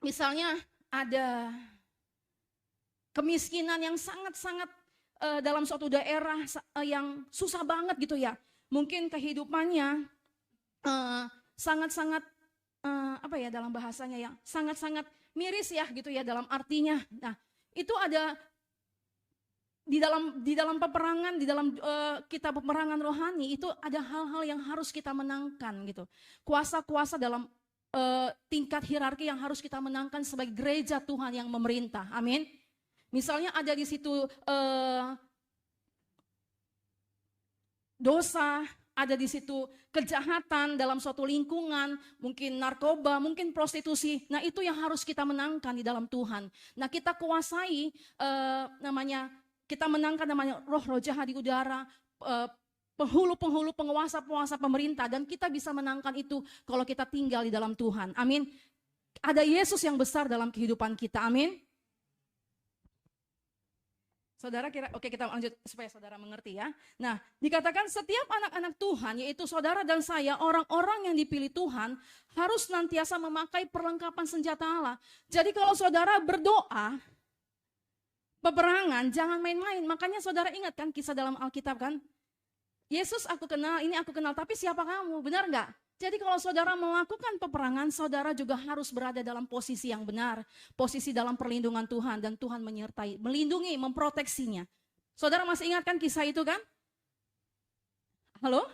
misalnya ada kemiskinan yang sangat-sangat dalam suatu daerah yang susah banget gitu ya. Mungkin kehidupannya sangat-sangat apa ya dalam bahasanya ya, sangat-sangat miris ya gitu ya dalam artinya. Nah itu ada di dalam peperangan, di dalam kita peperangan rohani itu ada hal-hal yang harus kita menangkan gitu. Kuasa-kuasa dalam tingkat hierarki yang harus kita menangkan sebagai gereja Tuhan yang memerintah. Amin. Misalnya ada di situ dosa, ada di situ kejahatan dalam suatu lingkungan, mungkin narkoba, mungkin prostitusi. Nah itu yang harus kita menangkan di dalam Tuhan. Nah kita kuasai kita menangkan namanya roh-roh jahat di udara, penghulu-penghulu, penguasa-penguasa pemerintah, dan kita bisa menangkan itu kalau kita tinggal di dalam Tuhan. Amin. Ada Yesus yang besar dalam kehidupan kita. Amin. Saudara oke kita lanjut supaya saudara mengerti ya. Nah dikatakan setiap anak-anak Tuhan, yaitu saudara dan saya, orang-orang yang dipilih Tuhan harus senantiasa memakai perlengkapan senjata Allah. Jadi kalau saudara berdoa, peperangan jangan main-main. Makanya saudara ingat kan kisah dalam Alkitab kan? Yesus aku kenal, ini aku kenal, tapi siapa kamu? Benar enggak? Jadi kalau saudara melakukan peperangan, saudara juga harus berada dalam posisi yang benar. Posisi dalam perlindungan Tuhan, dan Tuhan menyertai, melindungi, memproteksinya. Saudara masih ingat kan kisah itu kan? Halo?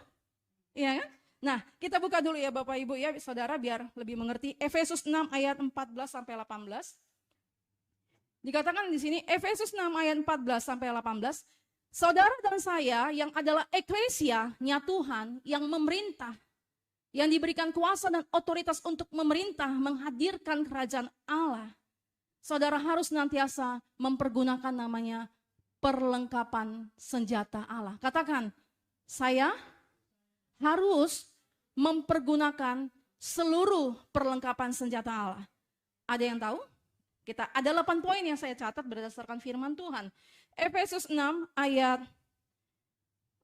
Iya kan? Nah kita buka dulu ya Bapak Ibu ya saudara biar lebih mengerti. Efesus 6 ayat 14 sampai 18. Dikatakan di sini Efesus 6 ayat 14 sampai 18. Saudara dan saya yang adalah eklesia-nya Tuhan yang memerintah, yang diberikan kuasa dan otoritas untuk memerintah, menghadirkan kerajaan Allah. saudara harus senantiasa mempergunakan namanya perlengkapan senjata Allah. Katakan, saya harus mempergunakan seluruh perlengkapan senjata Allah. Ada yang tahu? Kita ada 8 poin yang saya catat berdasarkan firman Tuhan. Efesus 6 ayat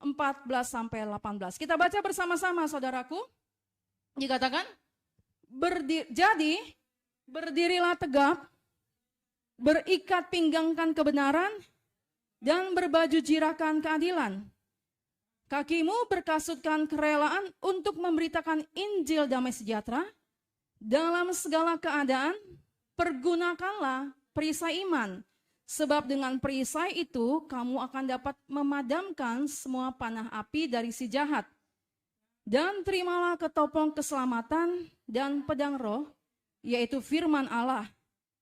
14 sampai 18. Kita baca bersama-sama, saudaraku. Dikatakan, jadi berdirilah tegap, berikat pinggangkan kebenaran, dan berbaju jirakan keadilan. Kakimu berkasutkan kerelaan untuk memberitakan Injil damai sejahtera. Dalam segala keadaan, pergunakanlah perisai iman. Sebab dengan perisai itu, kamu akan dapat memadamkan semua panah api dari si jahat. Dan terimalah ketopong keselamatan dan pedang roh, yaitu firman Allah.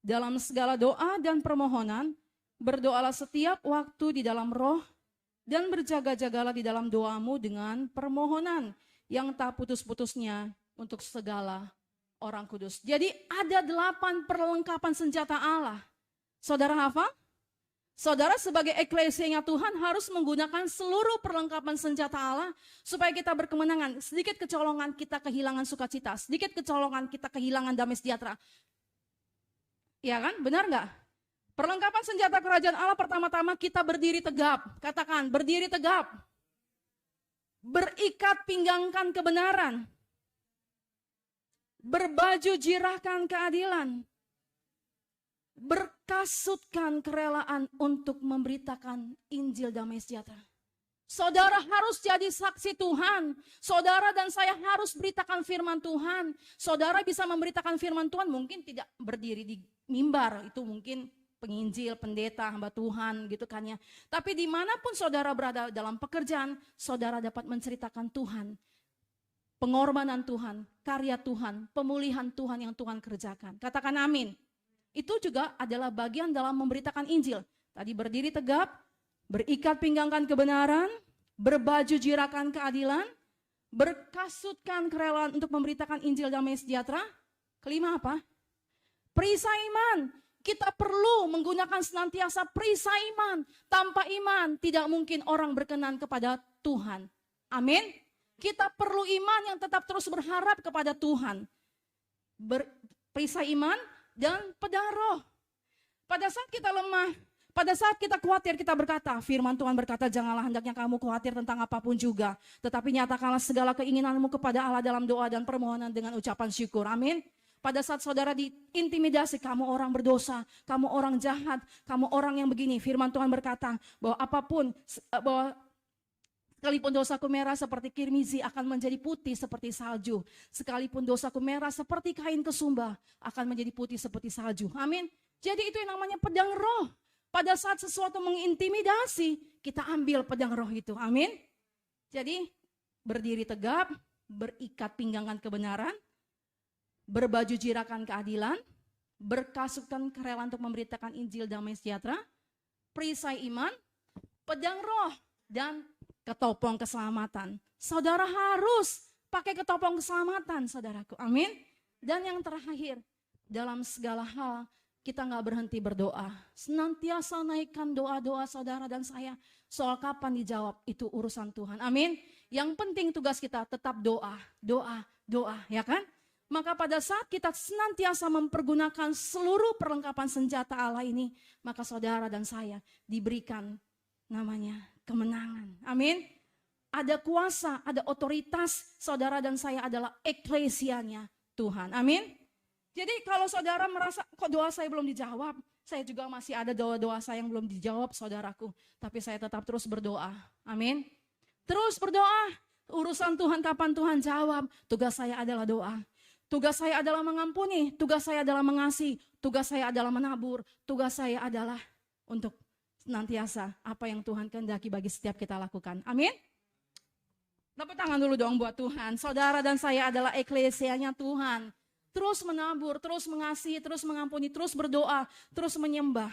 Dalam segala doa dan permohonan, berdoalah setiap waktu di dalam roh, dan berjaga-jagalah di dalam doamu dengan permohonan yang tak putus-putusnya untuk segala orang kudus. Jadi ada 8 perlengkapan senjata Allah. Saudara hafal? Saudara sebagai eklesianya Tuhan harus menggunakan seluruh perlengkapan senjata Allah supaya kita berkemenangan. Sedikit kecolongan kita kehilangan sukacita, sedikit kecolongan kita kehilangan damai sejahtera. Ya kan? Benar nggak? Perlengkapan senjata kerajaan Allah pertama-tama kita berdiri tegap. Katakan, berdiri tegap. Berikat pinggangkan kebenaran. Berbaju jirahkan keadilan. Berkasutkan kerelaan untuk memberitakan Injil damai sejahtera. Saudara harus jadi saksi Tuhan. Saudara dan saya harus beritakan firman Tuhan. Saudara bisa memberitakan firman Tuhan mungkin tidak berdiri di mimbar. Itu mungkin penginjil, pendeta, hamba Tuhan gitu kan ya. Tapi dimanapun saudara berada dalam pekerjaan, saudara dapat menceritakan Tuhan. Pengorbanan Tuhan, karya Tuhan, pemulihan Tuhan yang Tuhan kerjakan. Katakan amin. Itu juga adalah bagian dalam memberitakan Injil. Tadi berdiri tegap, berikat pinggangkan kebenaran, berbaju jirakan keadilan, berkasutkan kerelaan untuk memberitakan Injil damai sejahtera. Kelima apa? Perisai iman. Kita perlu menggunakan senantiasa perisai iman. Tanpa iman tidak mungkin orang berkenan kepada Tuhan. Amin. Kita perlu iman yang tetap terus berharap kepada Tuhan. Perisai iman dan pedang roh. Pada saat kita lemah, pada saat kita khawatir, kita berkata, firman Tuhan berkata, janganlah hendaknya kamu khawatir tentang apapun juga. Tetapi nyatakanlah segala keinginanmu kepada Allah dalam doa dan permohonan dengan ucapan syukur. Amin. Pada saat saudara diintimidasi, kamu orang berdosa, kamu orang jahat, kamu orang yang begini. Firman Tuhan berkata bahwa apapun, bahwa sekalipun dosaku merah seperti kirmizi akan menjadi putih seperti salju. Sekalipun dosaku merah seperti kain kesumba akan menjadi putih seperti salju. Amin. Jadi itu yang namanya pedang roh. Pada saat sesuatu mengintimidasi, kita ambil pedang roh itu. Amin. Jadi berdiri tegap, berikat pinggangan kebenaran, berbaju jirakan keadilan, berkasutkan kerelaan untuk memberitakan Injil damai sejahtera, perisai iman, pedang roh, dan ketopong keselamatan. Saudara harus pakai ketopong keselamatan, saudaraku. Amin. Dan yang terakhir, dalam segala hal kita nggak berhenti berdoa. Senantiasa naikkan doa-doa saudara dan saya. Soal kapan dijawab, itu urusan Tuhan. Amin. Yang penting tugas kita tetap doa, doa, doa, ya kan? Maka pada saat kita senantiasa mempergunakan seluruh perlengkapan senjata Allah ini, maka saudara dan saya diberikan namanya kemenangan. Amin. Ada kuasa, ada otoritas. Saudara dan saya adalah eklesianya Tuhan. Amin. Jadi kalau saudara merasa kok doa saya belum dijawab, saya juga masih ada doa-doa saya yang belum dijawab, saudaraku. Tapi saya tetap terus berdoa. Amin. Terus berdoa. Urusan Tuhan kapan Tuhan jawab. Tugas saya adalah doa. Tugas saya adalah mengampuni. Tugas saya adalah mengasihi. Tugas saya adalah menabur. Tugas saya adalah untuk senantiasa apa yang Tuhan kehendaki bagi setiap kita lakukan. Amin. Tepuk tangan dulu dong buat Tuhan. Saudara dan saya adalah eklesianya Tuhan. Terus menabur, terus mengasihi, terus mengampuni, terus berdoa, terus menyembah.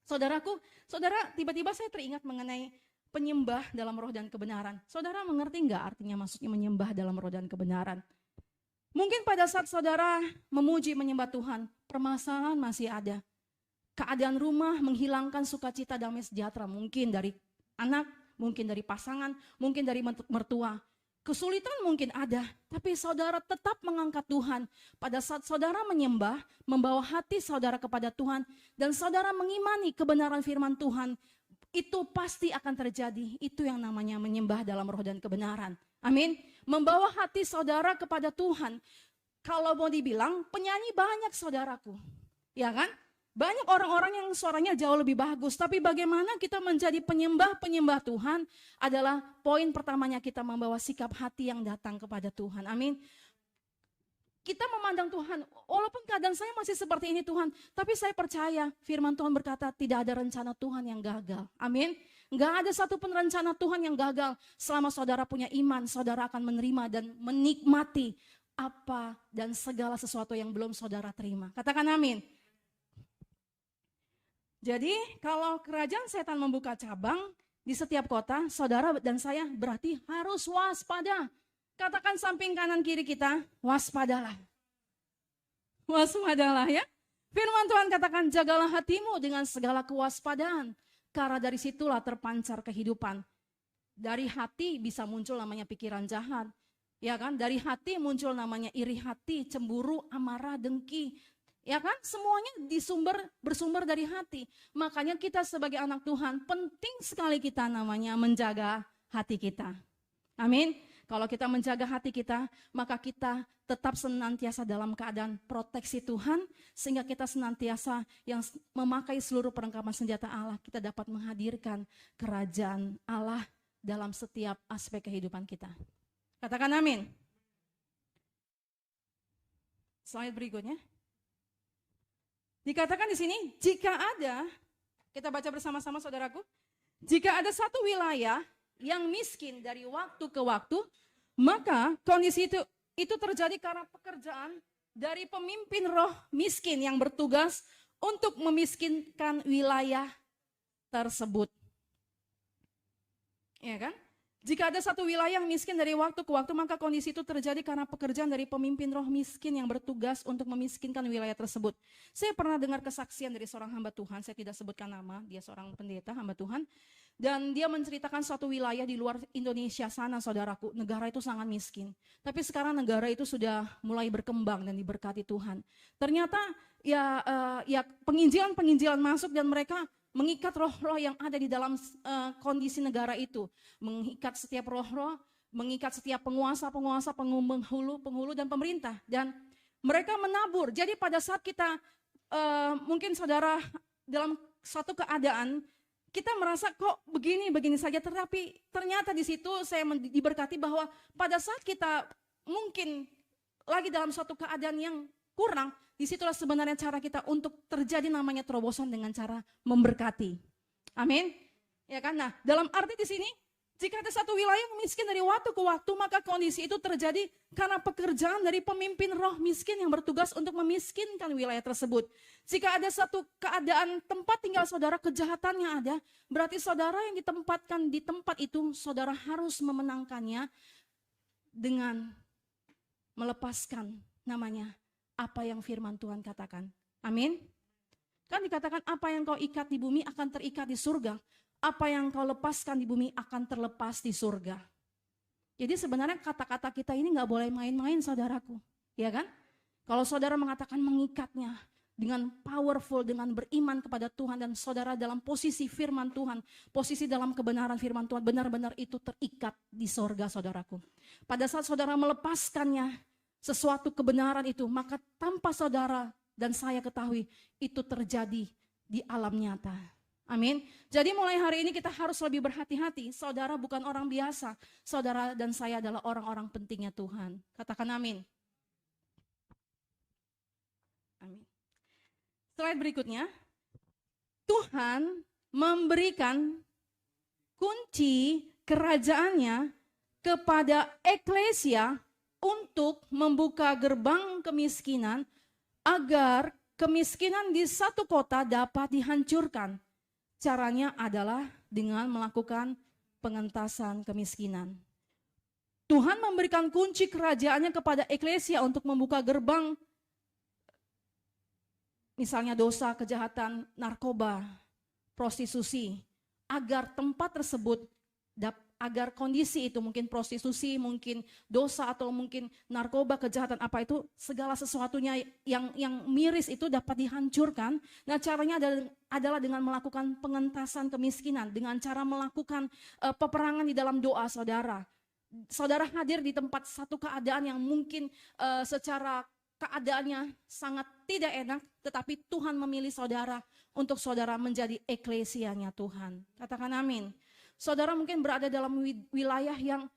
Saudaraku, saudara tiba-tiba saya teringat mengenai penyembah dalam roh dan kebenaran. Saudara mengerti enggak artinya maksudnya menyembah dalam roh dan kebenaran? Mungkin pada saat saudara memuji menyembah Tuhan, permasalahan masih ada. Keadaan rumah menghilangkan sukacita damai sejahtera. Mungkin dari anak, mungkin dari pasangan, mungkin dari mertua. Kesulitan mungkin ada, tapi saudara tetap mengangkat Tuhan. Pada saat saudara menyembah, membawa hati saudara kepada Tuhan, dan saudara mengimani kebenaran firman Tuhan, itu pasti akan terjadi. Itu yang namanya menyembah dalam roh dan kebenaran. Amin. Membawa hati saudara kepada Tuhan. Kalau mau dibilang, penyanyi banyak saudaraku. Ya kan? Banyak orang-orang yang suaranya jauh lebih bagus. Tapi bagaimana kita menjadi penyembah-penyembah Tuhan adalah poin pertamanya kita membawa sikap hati yang datang kepada Tuhan. Amin. Kita memandang Tuhan, walaupun keadaan saya masih seperti ini Tuhan, tapi saya percaya firman Tuhan berkata tidak ada rencana Tuhan yang gagal. Amin. Enggak ada satupun rencana Tuhan yang gagal. Selama saudara punya iman, saudara akan menerima dan menikmati apa dan segala sesuatu yang belum saudara terima. Katakan amin. Jadi kalau kerajaan setan membuka cabang di setiap kota, saudara dan saya berarti harus waspada. Katakan samping kanan kiri kita, waspadalah. Waspadalah ya. Firman Tuhan katakan jagalah hatimu dengan segala kewaspadaan. Karena dari situlah terpancar kehidupan. Dari hati bisa muncul namanya pikiran jahat. Ya kan? Dari hati muncul namanya iri hati, cemburu, amarah, dengki. Ya kan? Semuanya bersumber dari hati. Makanya kita sebagai anak Tuhan penting sekali kita namanya menjaga hati kita. Amin. Kalau kita menjaga hati kita, maka kita tetap senantiasa dalam keadaan proteksi Tuhan, sehingga kita senantiasa yang memakai seluruh perlengkapan senjata Allah, kita dapat menghadirkan kerajaan Allah dalam setiap aspek kehidupan kita. Katakan amin. Slide berikutnya. Dikatakan di sini, jika ada, kita baca bersama-sama saudaraku, jika ada satu wilayah yang miskin dari waktu ke waktu, maka kondisi itu terjadi karena pekerjaan dari pemimpin roh miskin yang bertugas untuk memiskinkan wilayah tersebut. Ya kan? Jika ada satu wilayah miskin dari waktu ke waktu, maka kondisi itu terjadi karena pekerjaan dari pemimpin roh miskin yang bertugas untuk memiskinkan wilayah tersebut. Saya pernah dengar kesaksian dari seorang hamba Tuhan, saya tidak sebutkan nama, dia seorang pendeta, hamba Tuhan. Dan dia menceritakan suatu wilayah di luar Indonesia sana, saudaraku, negara itu sangat miskin. Tapi sekarang negara itu sudah mulai berkembang dan diberkati Tuhan. Ternyata ya penginjilan masuk dan mereka mengikat roh-roh yang ada di dalam kondisi negara itu. Mengikat setiap roh-roh, mengikat setiap penguasa-penguasa, penghulu dan pemerintah. Dan mereka menabur. Jadi pada saat kita, mungkin saudara dalam suatu keadaan, kita merasa kok begini saja. Tetapi ternyata di situ saya diberkati bahwa pada saat kita mungkin lagi dalam suatu keadaan yang kurang, disitulah sebenarnya cara kita untuk terjadi namanya terobosan dengan cara memberkati. Amin. Ya kan? Nah, dalam arti di sini, jika ada satu wilayah miskin dari waktu ke waktu, maka kondisi itu terjadi karena pekerjaan dari pemimpin roh miskin yang bertugas untuk memiskinkan wilayah tersebut. Jika ada satu keadaan tempat tinggal saudara, kejahatannya ada, berarti saudara yang ditempatkan di tempat itu, saudara harus memenangkannya dengan melepaskan namanya apa yang firman Tuhan katakan. Amin. Kan dikatakan apa yang kau ikat di bumi akan terikat di surga. Apa yang kau lepaskan di bumi akan terlepas di surga. Jadi sebenarnya kata-kata kita ini gak boleh main-main saudaraku. Ya kan? Kalau saudara mengatakan mengikatnya dengan powerful, dengan beriman kepada Tuhan dan saudara dalam posisi firman Tuhan, posisi dalam kebenaran firman Tuhan, benar-benar itu terikat di surga saudaraku. Pada saat saudara melepaskannya, sesuatu kebenaran itu, maka tanpa saudara dan saya ketahui, itu terjadi di alam nyata. Amin. Jadi mulai hari ini kita harus lebih berhati-hati. Saudara bukan orang biasa. Saudara dan saya adalah orang-orang pentingnya Tuhan. Katakan amin. Amin. Slide berikutnya. Tuhan memberikan kunci kerajaannya kepada eklesia untuk membuka gerbang kemiskinan agar kemiskinan di satu kota dapat dihancurkan. Caranya adalah dengan melakukan pengentasan kemiskinan. Tuhan memberikan kunci kerajaannya kepada eklesia untuk membuka gerbang, misalnya dosa, kejahatan, narkoba, prostitusi, agar tempat tersebut, agar kondisi itu, mungkin prostitusi, mungkin dosa, atau mungkin narkoba, kejahatan apa itu, segala sesuatunya yang miris itu dapat dihancurkan. Nah, caranya adalah dengan melakukan pengentasan kemiskinan, dengan cara melakukan peperangan di dalam doa saudara. Saudara hadir di tempat satu keadaan yang mungkin secara keadaannya sangat tidak enak, tetapi Tuhan memilih saudara untuk saudara menjadi eklesianya Tuhan. Katakan amin. Saudara mungkin berada dalam wilayah yang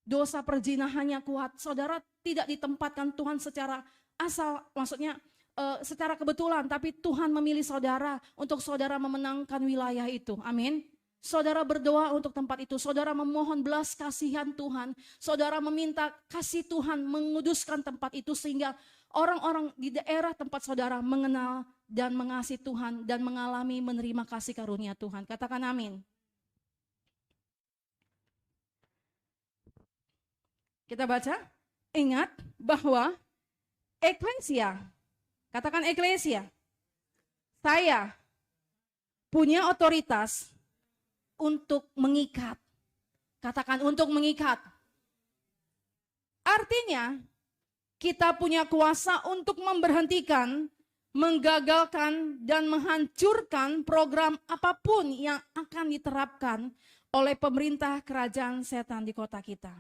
dosa perzinahannya kuat. Saudara tidak ditempatkan Tuhan secara asal, maksudnya secara kebetulan, tapi Tuhan memilih saudara untuk saudara memenangkan wilayah itu. Amin. Saudara berdoa untuk tempat itu, saudara memohon belas kasihan Tuhan, saudara meminta kasih Tuhan menguduskan tempat itu sehingga orang-orang di daerah tempat saudara mengenal dan mengasihi Tuhan dan mengalami menerima kasih karunia Tuhan. Katakan amin. Kita baca, ingat bahwa eklesia, katakan eklesia, saya punya otoritas untuk mengikat. Katakan untuk mengikat. Artinya kita punya kuasa untuk memberhentikan, menggagalkan, dan menghancurkan program apapun yang akan diterapkan oleh pemerintah kerajaan setan di kota kita.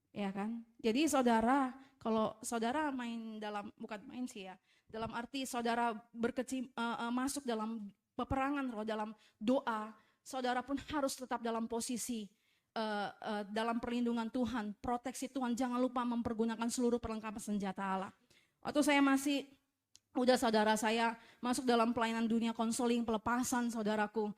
Ya kan? Jadi saudara, kalau saudara main dalam, bukan main sih ya, dalam arti saudara masuk dalam peperangan roh, dalam doa, saudara pun harus tetap dalam posisi dalam perlindungan Tuhan, proteksi Tuhan. Jangan lupa mempergunakan seluruh perlengkapan senjata Allah. Waktu saya masih muda, saudara, saya masuk dalam pelayanan dunia konseling pelepasan, saudaraku.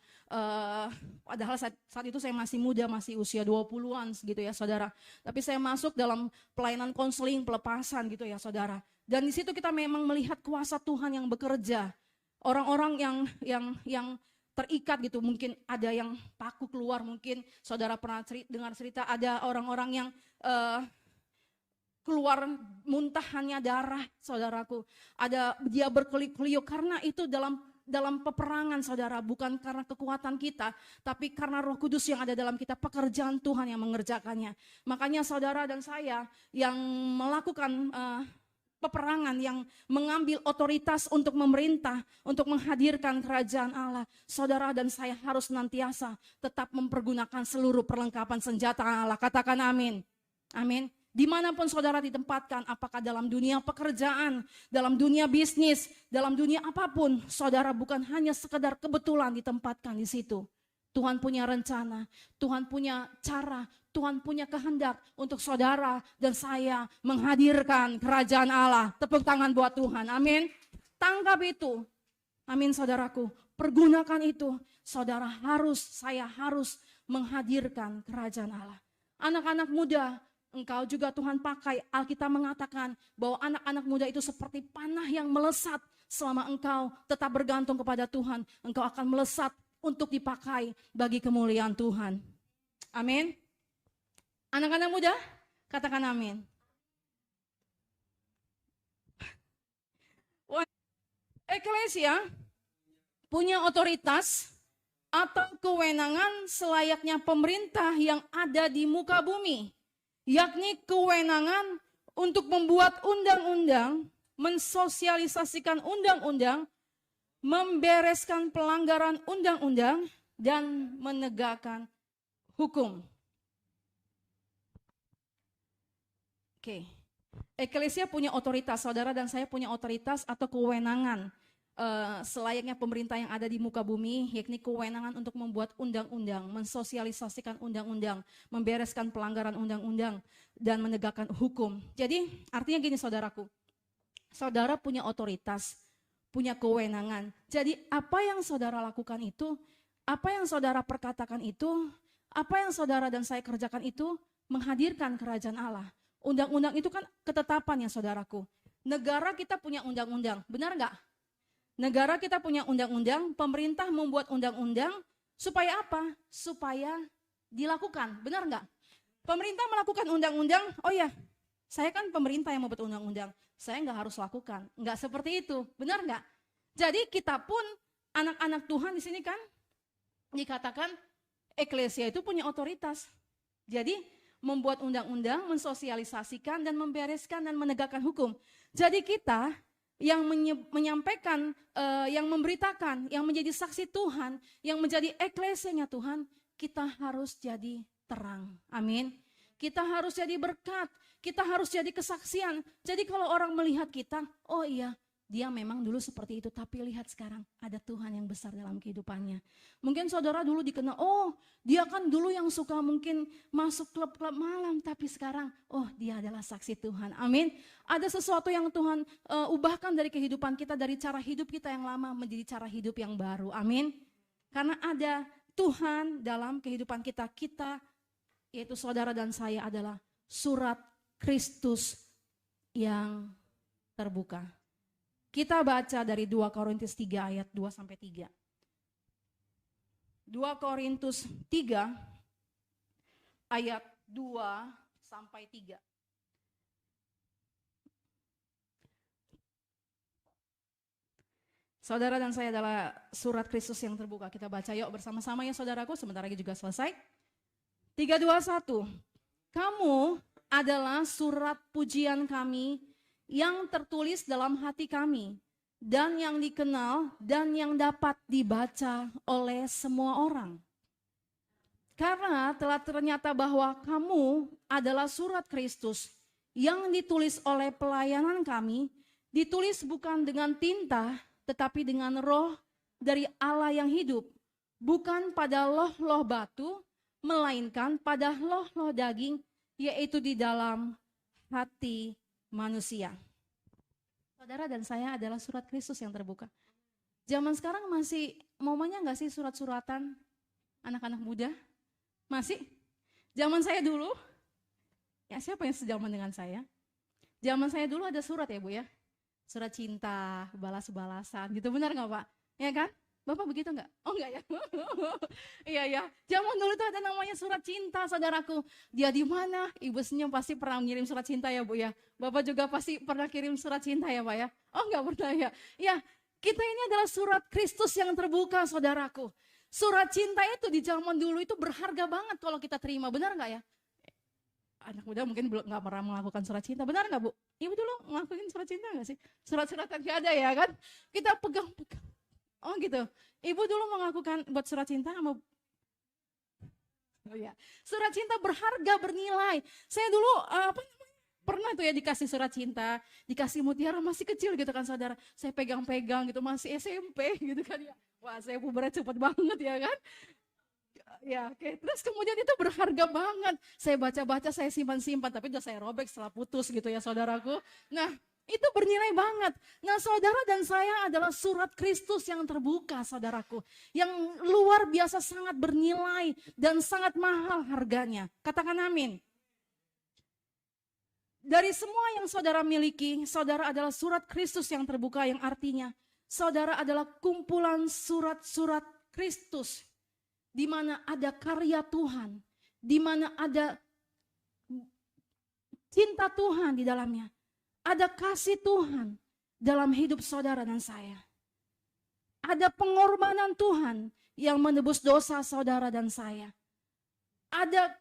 Padahal saat itu saya masih muda, masih usia 20-an gitu ya, saudara. Tapi saya masuk dalam pelayanan konseling pelepasan gitu ya, saudara. Dan di situ kita memang melihat kuasa Tuhan yang bekerja. Orang-orang yang terikat gitu, mungkin ada yang paku keluar, mungkin saudara pernah dengar cerita ada orang-orang yang keluar muntahannya darah, saudaraku. Ada dia berkeliuk-keliuk karena itu dalam peperangan, saudara, bukan karena kekuatan kita, tapi karena Roh Kudus yang ada dalam kita, pekerjaan Tuhan yang mengerjakannya. Makanya saudara dan saya yang melakukan peperangan, yang mengambil otoritas untuk memerintah, untuk menghadirkan kerajaan Allah, saudara dan saya harus senantiasa tetap mempergunakan seluruh perlengkapan senjata Allah. Katakan amin. Amin. Dimanapun saudara ditempatkan, apakah dalam dunia pekerjaan, dalam dunia bisnis, dalam dunia apapun, saudara bukan hanya sekedar kebetulan ditempatkan di situ. Tuhan punya rencana, Tuhan punya cara, Tuhan punya kehendak untuk saudara dan saya menghadirkan kerajaan Allah. Tepuk tangan buat Tuhan, amin. Tangkap itu, amin saudaraku. Pergunakan itu, saudara harus, saya harus menghadirkan kerajaan Allah. Anak-anak muda, engkau juga Tuhan pakai. Alkitab mengatakan bahwa anak-anak muda itu seperti panah yang melesat. Selama engkau tetap bergantung kepada Tuhan, engkau akan melesat untuk dipakai bagi kemuliaan Tuhan. Amin. Anak-anak muda, katakan amin. Eklesia punya otoritas atau kewenangan selayaknya pemerintah yang ada di muka bumi, yakni kewenangan untuk membuat undang-undang, mensosialisasikan undang-undang, membereskan pelanggaran undang-undang, dan menegakkan hukum. Oke, eklesia punya otoritas, saudara dan saya punya otoritas atau kewenangan selayaknya pemerintah yang ada di muka bumi, yakni kewenangan untuk membuat undang-undang, mensosialisasikan undang-undang, membereskan pelanggaran undang-undang, dan menegakkan hukum. Jadi artinya gini saudaraku, saudara punya otoritas, punya kewenangan. Jadi apa yang saudara lakukan itu, apa yang saudara perkatakan itu, apa yang saudara dan saya kerjakan itu menghadirkan kerajaan Allah. Undang-undang itu kan ketetapan ya saudaraku. Negara kita punya undang-undang, benar nggak? Negara kita punya undang-undang, pemerintah membuat undang-undang supaya apa? Supaya dilakukan, benar nggak? Pemerintah melakukan undang-undang, oh ya, saya kan pemerintah yang membuat undang-undang, saya nggak harus lakukan. Nggak seperti itu, benar nggak? Jadi kita pun anak-anak Tuhan di sini kan dikatakan eklesia itu punya otoritas. Jadi membuat undang-undang, mensosialisasikan dan membereskan dan menegakkan hukum. Jadi kita yang menyampaikan, yang memberitakan, yang menjadi saksi Tuhan, yang menjadi eklesianya Tuhan, kita harus jadi terang. Amin. Kita harus jadi berkat, kita harus jadi kesaksian. Jadi kalau orang melihat kita, oh iya, dia memang dulu seperti itu, tapi lihat sekarang ada Tuhan yang besar dalam kehidupannya. Mungkin saudara dulu dikenal, oh dia kan dulu yang suka mungkin masuk klub-klub malam, tapi sekarang, oh dia adalah saksi Tuhan. Amin. Ada sesuatu yang Tuhan ubahkan dari kehidupan kita, dari cara hidup kita yang lama menjadi cara hidup yang baru. Amin. Karena ada Tuhan dalam kehidupan kita, yaitu saudara dan saya adalah surat Kristus yang terbuka. Kita baca dari 2 Korintus 3 ayat 2-3. 2 Korintus 3 ayat 2-3. Saudara dan saya adalah surat Kristus yang terbuka. Kita baca yuk bersama-sama ya saudaraku, sebentar lagi juga selesai. 3, 2, 1. Kamu adalah surat pujian kami yang tertulis dalam hati kami dan yang dikenal dan yang dapat dibaca oleh semua orang. Karena telah ternyata bahwa kamu adalah surat Kristus yang ditulis oleh pelayanan kami, ditulis bukan dengan tinta tetapi dengan roh dari Allah yang hidup, bukan pada loh-loh batu, melainkan pada loh-loh daging, yaitu di dalam hati manusia. Saudara dan saya adalah surat Kristus yang terbuka. Zaman sekarang masih momennya nggak sih surat-suratan anak-anak muda? Masih? Zaman saya dulu, ya siapa yang sejaman dengan saya? Zaman saya dulu ada surat ya Bu ya? Surat cinta, balas-balasan gitu, benar nggak Pak? Ya kan? Bapak begitu nggak? Oh enggak ya? Iya ya. Zaman dulu tuh ada namanya surat cinta, saudaraku. Dia di mana? Ibu senyum pasti pernah ngirim surat cinta ya Bu ya. Bapak juga pasti pernah kirim surat cinta ya Pak ya. Oh enggak pernah ya? Ya, kita ini adalah surat Kristus yang terbuka, saudaraku. Surat cinta itu di zaman dulu itu berharga banget kalau kita terima, benar nggak ya? Anak muda mungkin belum nggak pernah melakukan surat cinta, benar nggak Bu? Ibu dulu ngelakuin surat cinta nggak sih? Surat-suratan nggak ada ya kan? Kita pegang-pegang. Oh gitu. Ibu dulu melakukan buat surat cinta sama oh ya. Surat cinta berharga, bernilai. Saya dulu pernah tuh ya dikasih surat cinta, dikasih mutiara masih kecil gitu kan saudara. Saya pegang-pegang gitu masih SMP gitu kan ya. Wah, saya pubernya cepet banget ya kan. Ya, oke. Terus kemudian itu berharga banget. Saya baca-baca, saya simpan-simpan, tapi udah saya robek setelah putus gitu ya saudaraku. Nah, itu bernilai banget. Nah, saudara dan saya adalah surat Kristus yang terbuka, saudaraku. Yang luar biasa sangat bernilai dan sangat mahal harganya. Katakan amin. Dari semua yang saudara miliki, saudara adalah surat Kristus yang terbuka, yang artinya saudara adalah kumpulan surat-surat Kristus. Di mana ada karya Tuhan, di mana ada cinta Tuhan di dalamnya. Ada kasih Tuhan dalam hidup saudara dan saya. Ada pengorbanan Tuhan yang menebus dosa saudara dan saya. Ada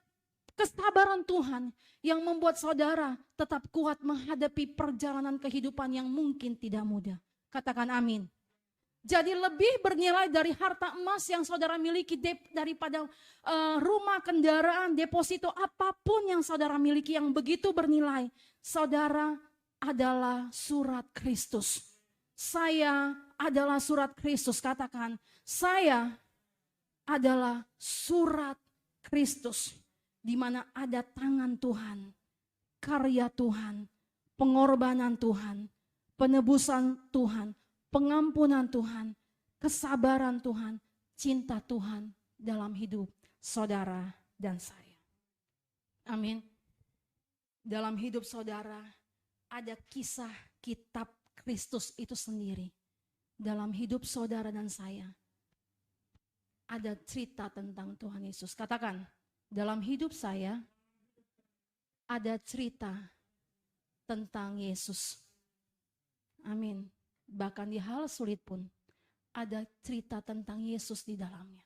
kesabaran Tuhan yang membuat saudara tetap kuat menghadapi perjalanan kehidupan yang mungkin tidak mudah. Katakan amin. Jadi lebih bernilai dari harta emas yang saudara miliki daripada rumah, kendaraan, deposito, apapun yang saudara miliki yang begitu bernilai. Saudara adalah surat Kristus. Saya adalah surat Kristus. Katakan, saya adalah surat Kristus. Di mana ada tangan Tuhan, karya Tuhan, pengorbanan Tuhan, penebusan Tuhan, pengampunan Tuhan, kesabaran Tuhan, cinta Tuhan dalam hidup saudara dan saya. Amin. Dalam hidup saudara ada kisah kitab Kristus itu sendiri. Dalam hidup saudara dan saya ada cerita tentang Tuhan Yesus. Katakan, dalam hidup saya ada cerita tentang Yesus. Amin. Bahkan di hal sulit pun ada cerita tentang Yesus di dalamnya.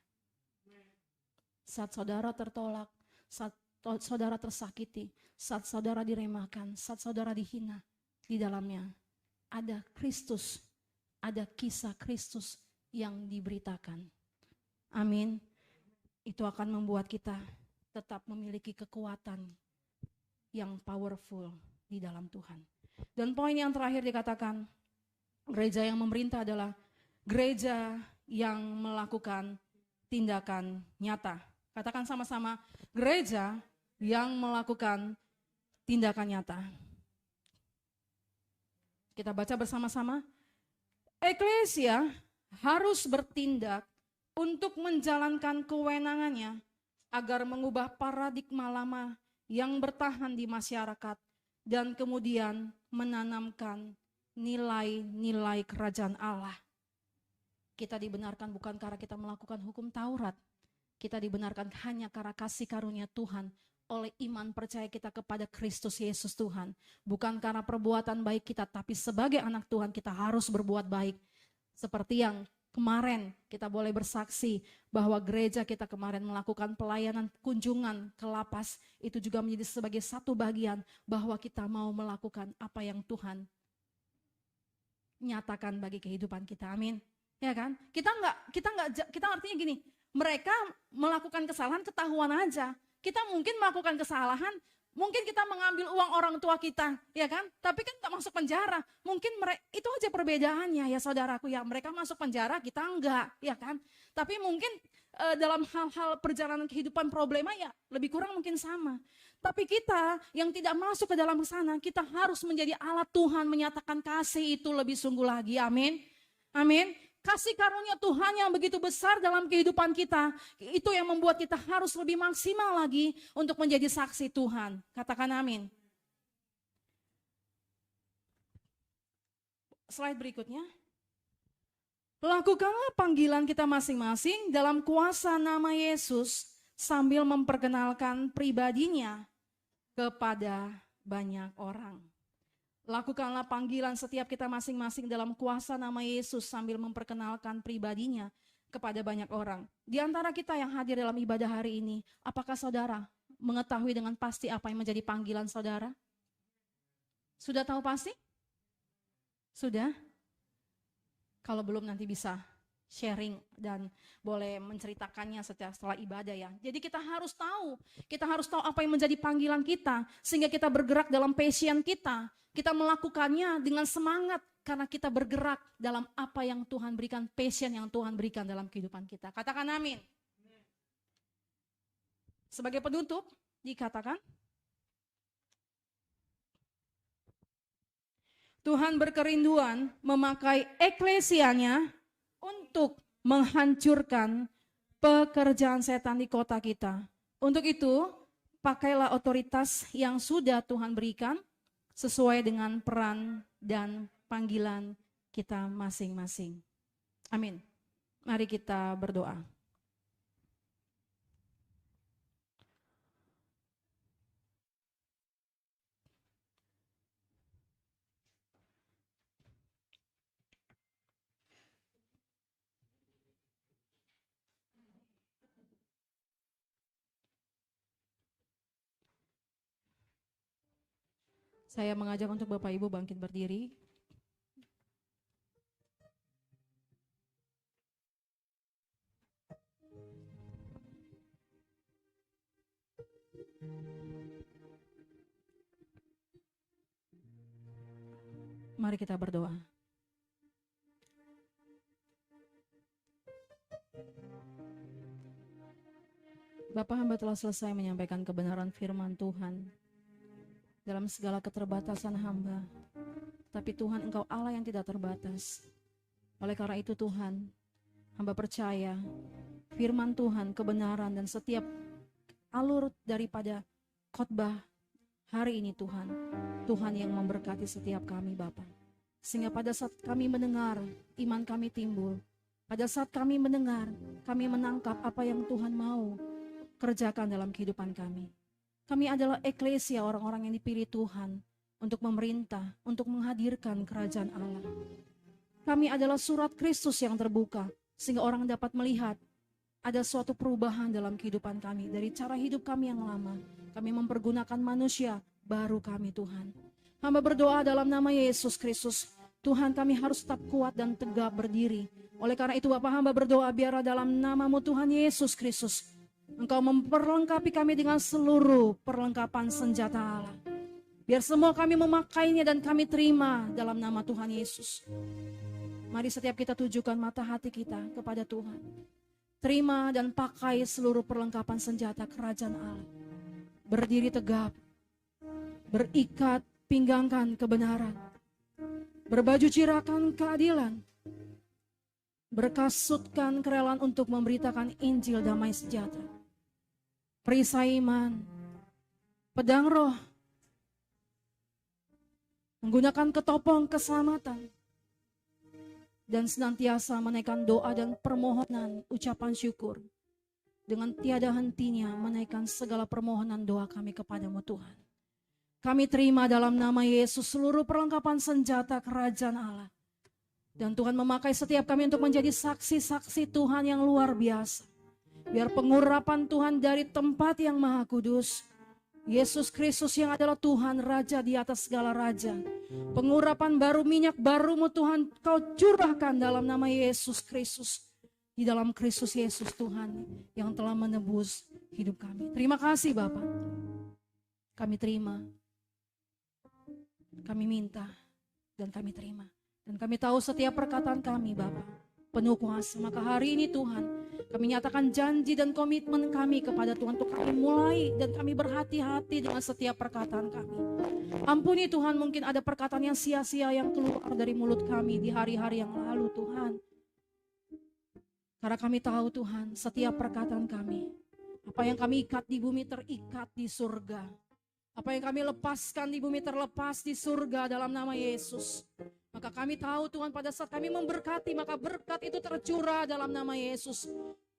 Saat saudara tertolak, saat saudara tersakiti, saat saudara diremahkan, saat saudara dihina, di dalamnya ada Kristus, ada kisah Kristus yang diberitakan. Amin. Itu akan membuat kita tetap memiliki kekuatan yang powerful di dalam Tuhan. Dan poin yang terakhir dikatakan, gereja yang memerintah adalah gereja yang melakukan tindakan nyata. Katakan sama-sama, gereja yang melakukan tindakan nyata. Kita baca bersama-sama. Eklesia harus bertindak untuk menjalankan kewenangannya agar mengubah paradigma lama yang bertahan di masyarakat dan kemudian menanamkan nilai-nilai kerajaan Allah. Kita dibenarkan bukan karena kita melakukan hukum Taurat. Kita dibenarkan hanya karena kasih karunia Tuhan oleh iman percaya kita kepada Kristus Yesus Tuhan. Bukan karena perbuatan baik kita, tapi sebagai anak Tuhan kita harus berbuat baik. Seperti yang kemarin kita boleh bersaksi bahwa gereja kita kemarin melakukan pelayanan kunjungan ke lapas. Itu juga menjadi sebagai satu bagian bahwa kita mau melakukan apa yang Tuhan nyatakan bagi kehidupan kita. Amin. Ya kan? Kita artinya gini, mereka melakukan kesalahan ketahuan aja. Kita mungkin melakukan kesalahan, mungkin kita mengambil uang orang tua kita, ya kan? Tapi kan tak masuk penjara. Mungkin itu aja perbedaannya ya saudaraku ya. Mereka masuk penjara, kita enggak, ya kan? Tapi mungkin dalam hal-hal perjalanan kehidupan problema ya lebih kurang mungkin sama. Tapi kita yang tidak masuk ke dalam sana, kita harus menjadi alat Tuhan menyatakan kasih itu lebih sungguh lagi. Amin. Amin. Kasih karunia Tuhan yang begitu besar dalam kehidupan kita, itu yang membuat kita harus lebih maksimal lagi untuk menjadi saksi Tuhan. Katakan amin. Slide berikutnya. Lakukanlah panggilan kita masing-masing dalam kuasa nama Yesus sambil memperkenalkan pribadinya kepada banyak orang. Lakukanlah panggilan setiap kita masing-masing dalam kuasa nama Yesus sambil memperkenalkan pribadinya kepada banyak orang. Di antara kita yang hadir dalam ibadah hari ini, apakah saudara mengetahui dengan pasti apa yang menjadi panggilan saudara? Sudah tahu pasti? Sudah? Kalau belum nanti bisa sharing dan boleh menceritakannya setelah ibadah ya. Jadi kita harus tahu apa yang menjadi panggilan kita sehingga kita bergerak dalam passion kita. Kita melakukannya dengan semangat karena kita bergerak dalam apa yang Tuhan berikan, passion yang Tuhan berikan dalam kehidupan kita. Katakan amin. Sebagai penutup dikatakan, Tuhan berkerinduan memakai eklesianya untuk menghancurkan pekerjaan setan di kota kita. Untuk itu, pakailah otoritas yang sudah Tuhan berikan sesuai dengan peran dan panggilan kita masing-masing. Amin. Mari kita berdoa. Saya mengajak untuk Bapak Ibu bangkit berdiri. Mari kita berdoa. Bapa, hamba telah selesai menyampaikan kebenaran firman Tuhan dalam segala keterbatasan hamba. Tapi Tuhan, Engkau Allah yang tidak terbatas. Oleh karena itu Tuhan, hamba percaya firman Tuhan, kebenaran dan setiap alur daripada khotbah hari ini Tuhan, Tuhan yang memberkati setiap kami Bapa. Sehingga pada saat kami mendengar, iman kami timbul. Pada saat kami mendengar, kami menangkap apa yang Tuhan mau kerjakan dalam kehidupan kami. Kami adalah eklesia, orang-orang yang dipilih Tuhan untuk memerintah, untuk menghadirkan kerajaan Allah. Kami adalah surat Kristus yang terbuka, sehingga orang dapat melihat ada suatu perubahan dalam kehidupan kami. Dari cara hidup kami yang lama, kami mempergunakan manusia baru kami Tuhan. Hamba berdoa dalam nama Yesus Kristus, Tuhan kami harus tetap kuat dan tegap berdiri. Oleh karena itu Bapa, hamba berdoa biarlah dalam nama-Mu Tuhan Yesus Kristus, Engkau memperlengkapi kami dengan seluruh perlengkapan senjata Allah. Biar semua kami memakainya dan kami terima dalam nama Tuhan Yesus. Mari setiap kita tujukan mata hati kita kepada Tuhan. Terima dan pakai seluruh perlengkapan senjata kerajaan Allah. Berdiri tegap, berikat pinggangkan kebenaran, berbaju cirakan keadilan, berkasutkan kerelaan untuk memberitakan Injil damai sejahtera, perisai iman, pedang roh, menggunakan ketopong keselamatan, dan senantiasa menaikkan doa dan permohonan ucapan syukur. Dengan tiada hentinya menaikkan segala permohonan doa kami kepadamu Tuhan. Kami terima dalam nama Yesus seluruh perlengkapan senjata kerajaan Allah. Dan Tuhan memakai setiap kami untuk menjadi saksi-saksi Tuhan yang luar biasa. Biar pengurapan Tuhan dari tempat yang maha kudus, Yesus Kristus yang adalah Tuhan Raja di atas segala raja. Pengurapan baru, minyak barumu Tuhan Kau curahkan dalam nama Yesus Kristus. Di dalam Kristus Yesus Tuhan yang telah menebus hidup kami. Terima kasih Bapa. Kami terima, kami minta, dan kami terima. Dan kami tahu setiap perkataan kami Bapa penuh kuasa. Maka hari ini Tuhan, kami nyatakan janji dan komitmen kami kepada Tuhan untuk kami mulai dan kami berhati-hati dengan setiap perkataan kami. Ampuni Tuhan, mungkin ada perkataan yang sia-sia yang keluar dari mulut kami di hari-hari yang lalu Tuhan. Karena kami tahu Tuhan, setiap perkataan kami, apa yang kami ikat di bumi terikat di surga. Apa yang kami lepaskan di bumi terlepas di surga dalam nama Yesus. Maka kami tahu Tuhan pada saat kami memberkati, maka berkat itu tercurah dalam nama Yesus.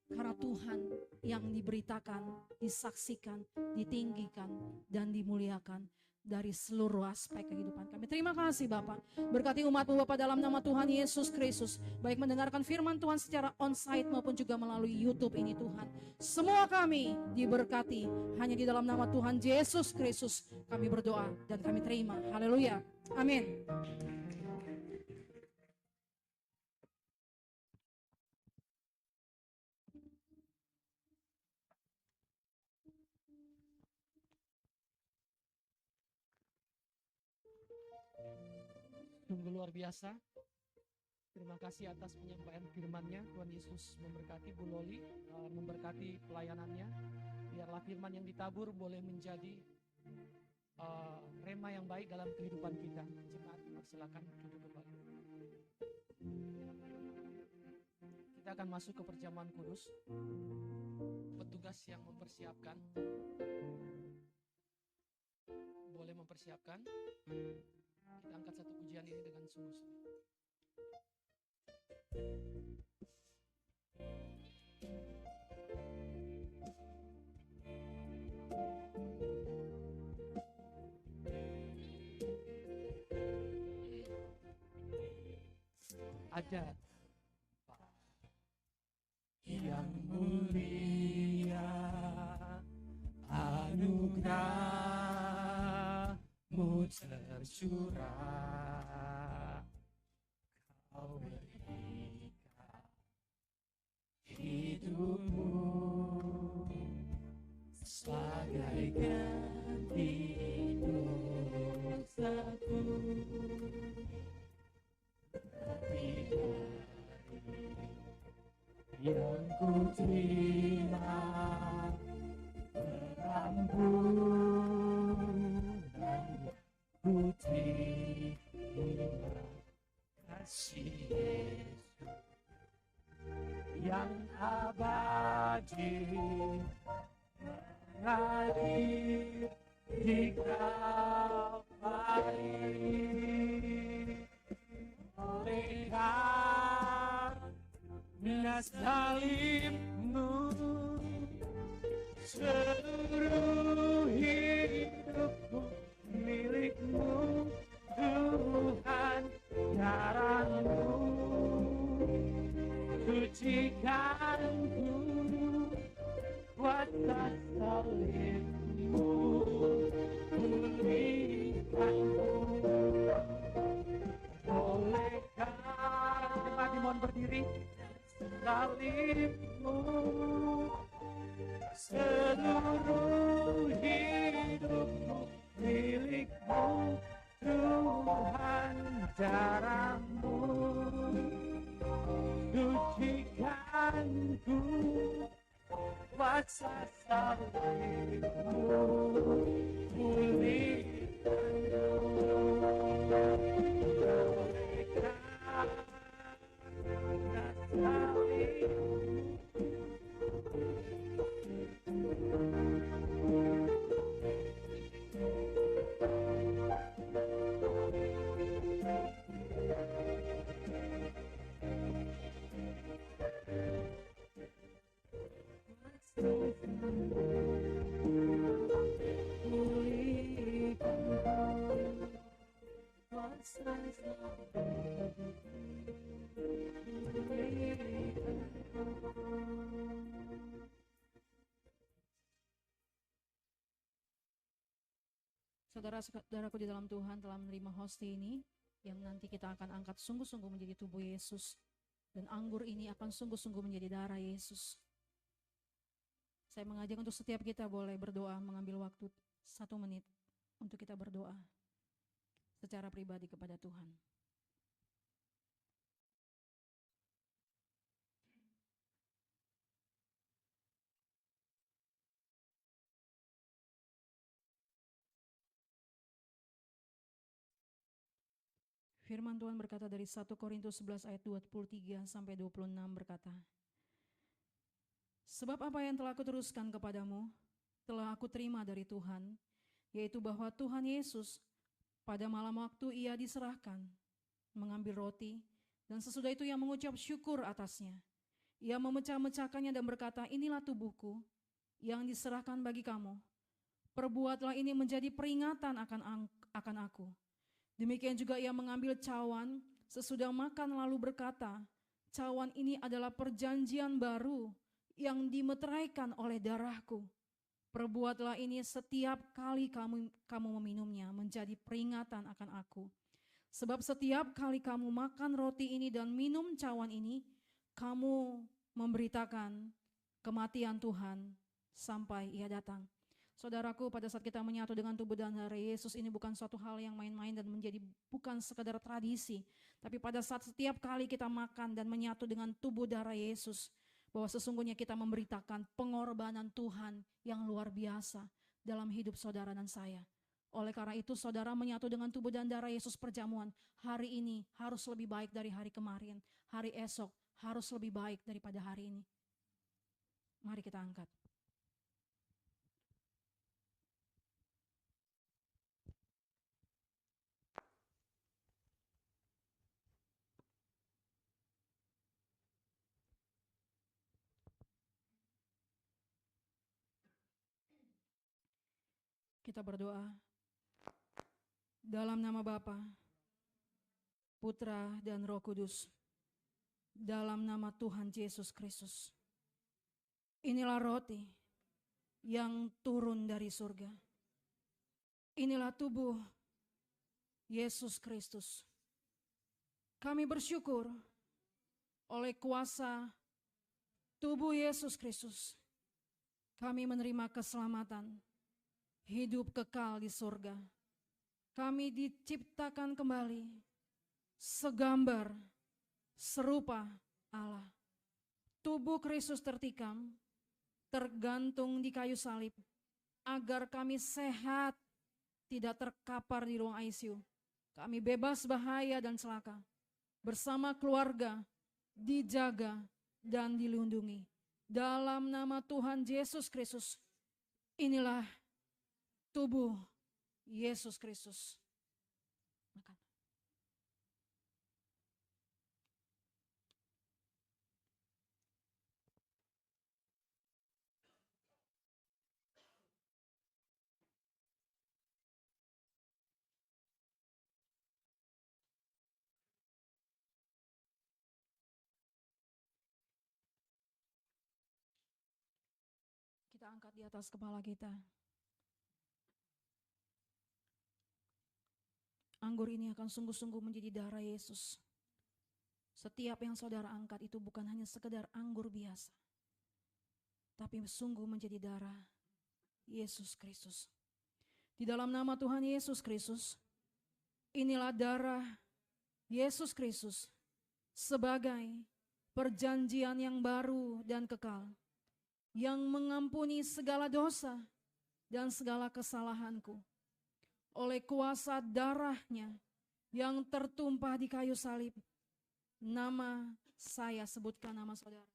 Karena Tuhan yang diberitakan, disaksikan, ditinggikan, dan dimuliakan dari seluruh aspek kehidupan kami. Terima kasih Bapak. Berkati umat-Mu Bapak dalam nama Tuhan Yesus Kristus. Baik mendengarkan firman Tuhan secara on-site maupun juga melalui YouTube ini Tuhan. Semua kami diberkati hanya di dalam nama Tuhan Yesus Kristus. Kami berdoa dan kami terima. Haleluya. Amin. Sungguh luar biasa. Terima kasih atas penyampaian firman-Nya. Tuhan Yesus memberkati Bu Loli, memberkati pelayanannya. Biarlah firman yang ditabur boleh menjadi rema yang baik dalam kehidupan kita. Jemaat, silakan duduk kembali. Kita akan masuk ke perjamuan kudus. Petugas yang mempersiapkan boleh mempersiapkan. Kita angkat satu pujian ini dengan sungguh-sungguh. Ada yang mulia, anugerah-Mu tercurah, Kau berikan hidupmu sebagai ganti dosaku. Yang ku terima pengampunan, ku terima kasih Yesus yang abadi mengalir di Kalvari. Oleh karena salib-Mu Seluruh hidupku milikmu, Tuhan, darahmu sucikanku, kuasa salibmu pulihkanku. Bolehkah jemaat mohon berdiri? Salibmu seluruh hidupku milikmu, Tuhan, darahmu sucikanku, kuasa salibmu pulihkanku. Bolehkah salibmu Saudara-saudaraku di dalam Tuhan telah menerima hosti ini, yang nanti kita akan angkat sungguh-sungguh menjadi tubuh Yesus, dan anggur ini akan sungguh-sungguh menjadi darah Yesus. Saya mengajak untuk setiap kita boleh berdoa, mengambil waktu 1 menit untuk kita berdoa secara pribadi kepada Tuhan. Firman Tuhan berkata dari 1 Korintus 11 ayat 23 sampai 26 berkata, sebab apa yang telah kuteruskan kepadamu, telah aku terima dari Tuhan, yaitu bahwa Tuhan Yesus pada malam waktu ia diserahkan, mengambil roti, dan sesudah itu ia mengucap syukur atasnya. Ia memecah-mecahkannya dan berkata, inilah tubuhku yang diserahkan bagi kamu. Perbuatlah ini menjadi peringatan akan aku. Demikian juga ia mengambil cawan, sesudah makan lalu berkata, cawan ini adalah perjanjian baru yang dimeteraikan oleh darahku. Perbuatlah ini setiap kali kamu meminumnya menjadi peringatan akan aku. Sebab setiap kali kamu makan roti ini dan minum cawan ini, kamu memberitakan kematian Tuhan sampai ia datang. Saudaraku, pada saat kita menyatu dengan tubuh dan darah Yesus, ini bukan suatu hal yang main-main dan menjadi bukan sekadar tradisi. Tapi pada saat setiap kali kita makan dan menyatu dengan tubuh darah Yesus, bahwa sesungguhnya kita memberitakan pengorbanan Tuhan yang luar biasa dalam hidup saudara dan saya. Oleh karena itu, saudara menyatu dengan tubuh dan darah Yesus perjamuan, hari ini harus lebih baik dari hari kemarin. Hari esok harus lebih baik daripada hari ini. Mari kita angkat. Kita berdoa dalam nama Bapa, Putra dan Roh Kudus, dalam nama Tuhan Yesus Kristus. Inilah roti yang turun dari surga. Inilah tubuh Yesus Kristus. Kami bersyukur oleh kuasa tubuh Yesus Kristus, kami menerima keselamatan, hidup kekal di surga. Kami diciptakan kembali segambar serupa Allah. Tubuh Kristus tertikam, tergantung di kayu salib, agar kami sehat, tidak terkapar di ruang ICU. Kami bebas bahaya dan celaka. Bersama keluarga, dijaga dan dilindungi. Dalam nama Tuhan Yesus Kristus, inilah tubuh Yesus Kristus. Makan. kita angkat di atas kepala kita. Anggur ini akan sungguh-sungguh menjadi darah Yesus. Setiap yang saudara angkat itu bukan hanya sekedar anggur biasa, tapi sungguh menjadi darah Yesus Kristus. Di dalam nama Tuhan Yesus Kristus, inilah darah Yesus Kristus sebagai perjanjian yang baru dan kekal, yang mengampuni segala dosa dan segala kesalahanku. Oleh kuasa darahnya yang tertumpah di kayu salib, nama saya sebutkan nama saudara.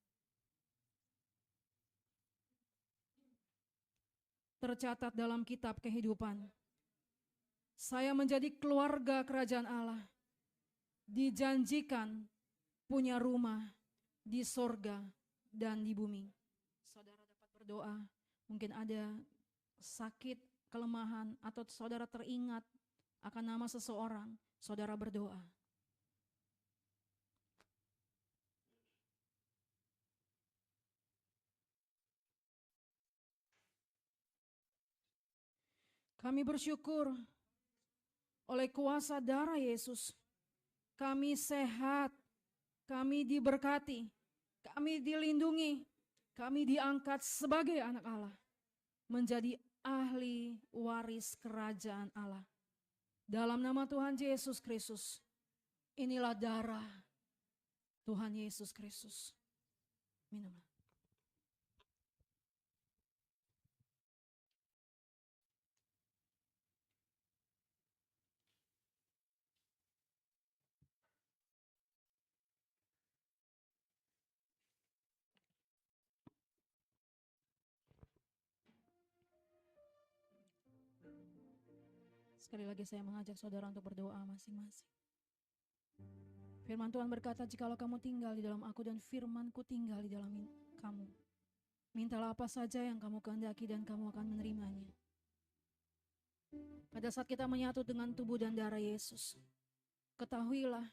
Tercatat dalam kitab kehidupan. Saya menjadi keluarga kerajaan Allah. Dijanjikan punya rumah di sorga dan di bumi. Saudara dapat berdoa, mungkin ada sakit, kelemahan, atau saudara teringat akan nama seseorang, saudara berdoa. Kami bersyukur oleh kuasa darah Yesus, kami sehat, kami diberkati, kami dilindungi, kami diangkat sebagai anak Allah, menjadi ahli waris kerajaan Allah. Dalam nama Tuhan Yesus Kristus, inilah darah Tuhan Yesus Kristus. Minumlah. Sekali lagi saya mengajak saudara untuk berdoa masing-masing. Firman Tuhan berkata, jikalau kamu tinggal di dalam aku dan firmanku tinggal di dalam kamu, mintalah apa saja yang kamu kehendaki dan kamu akan menerimanya. Pada saat kita menyatu dengan tubuh dan darah Yesus, ketahuilah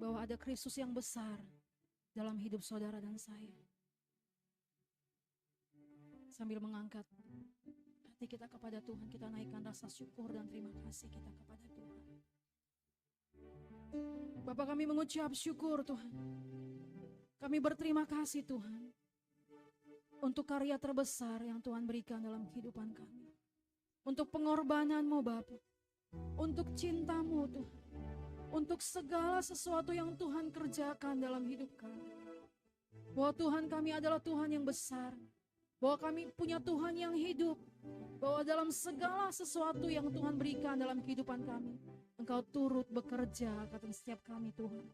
bahwa ada Kristus yang besar dalam hidup saudara dan saya. Sambil mengangkat hati kita kepada Tuhan, kita naikkan rasa syukur dan terima kasih kita kepada Tuhan. Bapa, kami mengucap syukur Tuhan. Kami berterima kasih Tuhan untuk karya terbesar yang Tuhan berikan dalam kehidupan kami. Untuk pengorbanan-Mu Bapa, untuk cinta-Mu Tuhan, untuk segala sesuatu yang Tuhan kerjakan dalam hidup kami. Bahwa Tuhan kami adalah Tuhan yang besar, bahwa kami punya Tuhan yang hidup, bahwa dalam segala sesuatu yang Tuhan berikan dalam kehidupan kami, Engkau turut bekerja kata setiap kami Tuhan,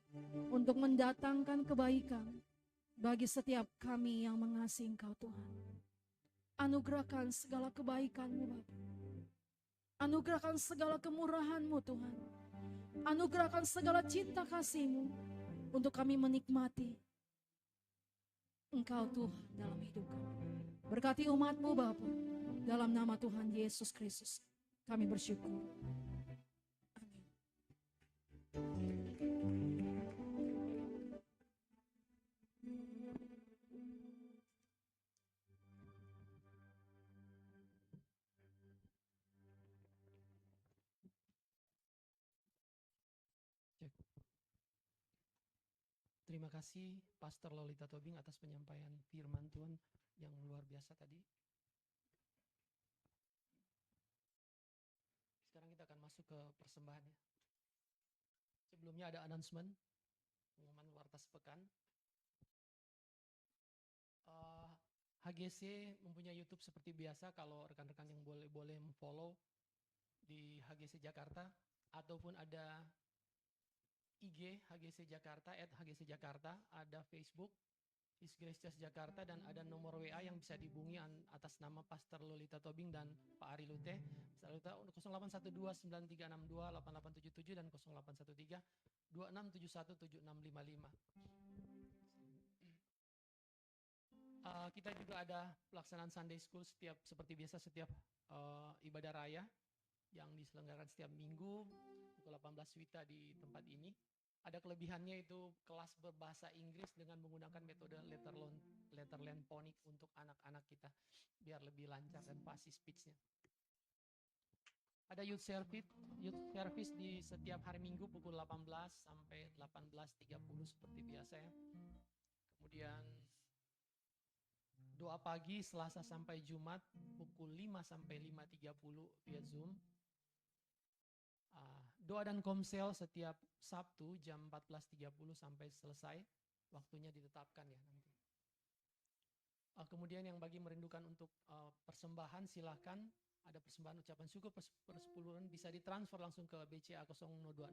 untuk mendatangkan kebaikan bagi setiap kami yang mengasihi Engkau Tuhan. Anugerahkan segala kebaikan-Mu Bapa. Anugerahkan segala kemurahan-Mu Tuhan. Anugerahkan segala cinta kasih-Mu untuk kami menikmati Engkau Tuhan dalam hidup kami. Berkati umat-Mu Bapa, dalam nama Tuhan Yesus Kristus kami bersyukur. Amin. Terima kasih Pastor Lolita Tobing atas penyampaian firman Tuhan yang luar biasa tadi. Sekarang kita akan masuk ke persembahan ya. Sebelumnya ada announcement, pengumuman warta sepekan. HGC mempunyai YouTube seperti biasa. Kalau rekan-rekan yang boleh follow di HGC Jakarta, ataupun ada IG HGC Jakarta, @HGC Jakarta, ada Facebook His Grace Church Jakarta, dan ada nomor WA yang bisa dihubungi atas nama Pastor Lolita Tobing dan Pak Ari Lute. 0812-9362-8877 dan 0813-2671-7655. Kita juga ada pelaksanaan Sunday School seperti biasa setiap ibadah raya yang diselenggarakan setiap minggu pukul 18 WITA di tempat ini. Ada kelebihannya itu kelas berbahasa Inggris dengan menggunakan metode letterland phonic untuk anak-anak kita biar lebih lancar dan pasti speech-nya. Ada youth service di setiap hari Minggu pukul 18 sampai 18.30 seperti biasa ya. Kemudian doa pagi Selasa sampai Jumat pukul 5 sampai 5.30 via Zoom. Doa dan komsel setiap Sabtu jam 14.30 sampai selesai. Waktunya ditetapkan ya nanti. Kemudian yang bagi merindukan untuk persembahan silahkan. Ada persembahan ucapan syukur persepuluhan bisa ditransfer langsung ke BCA 0026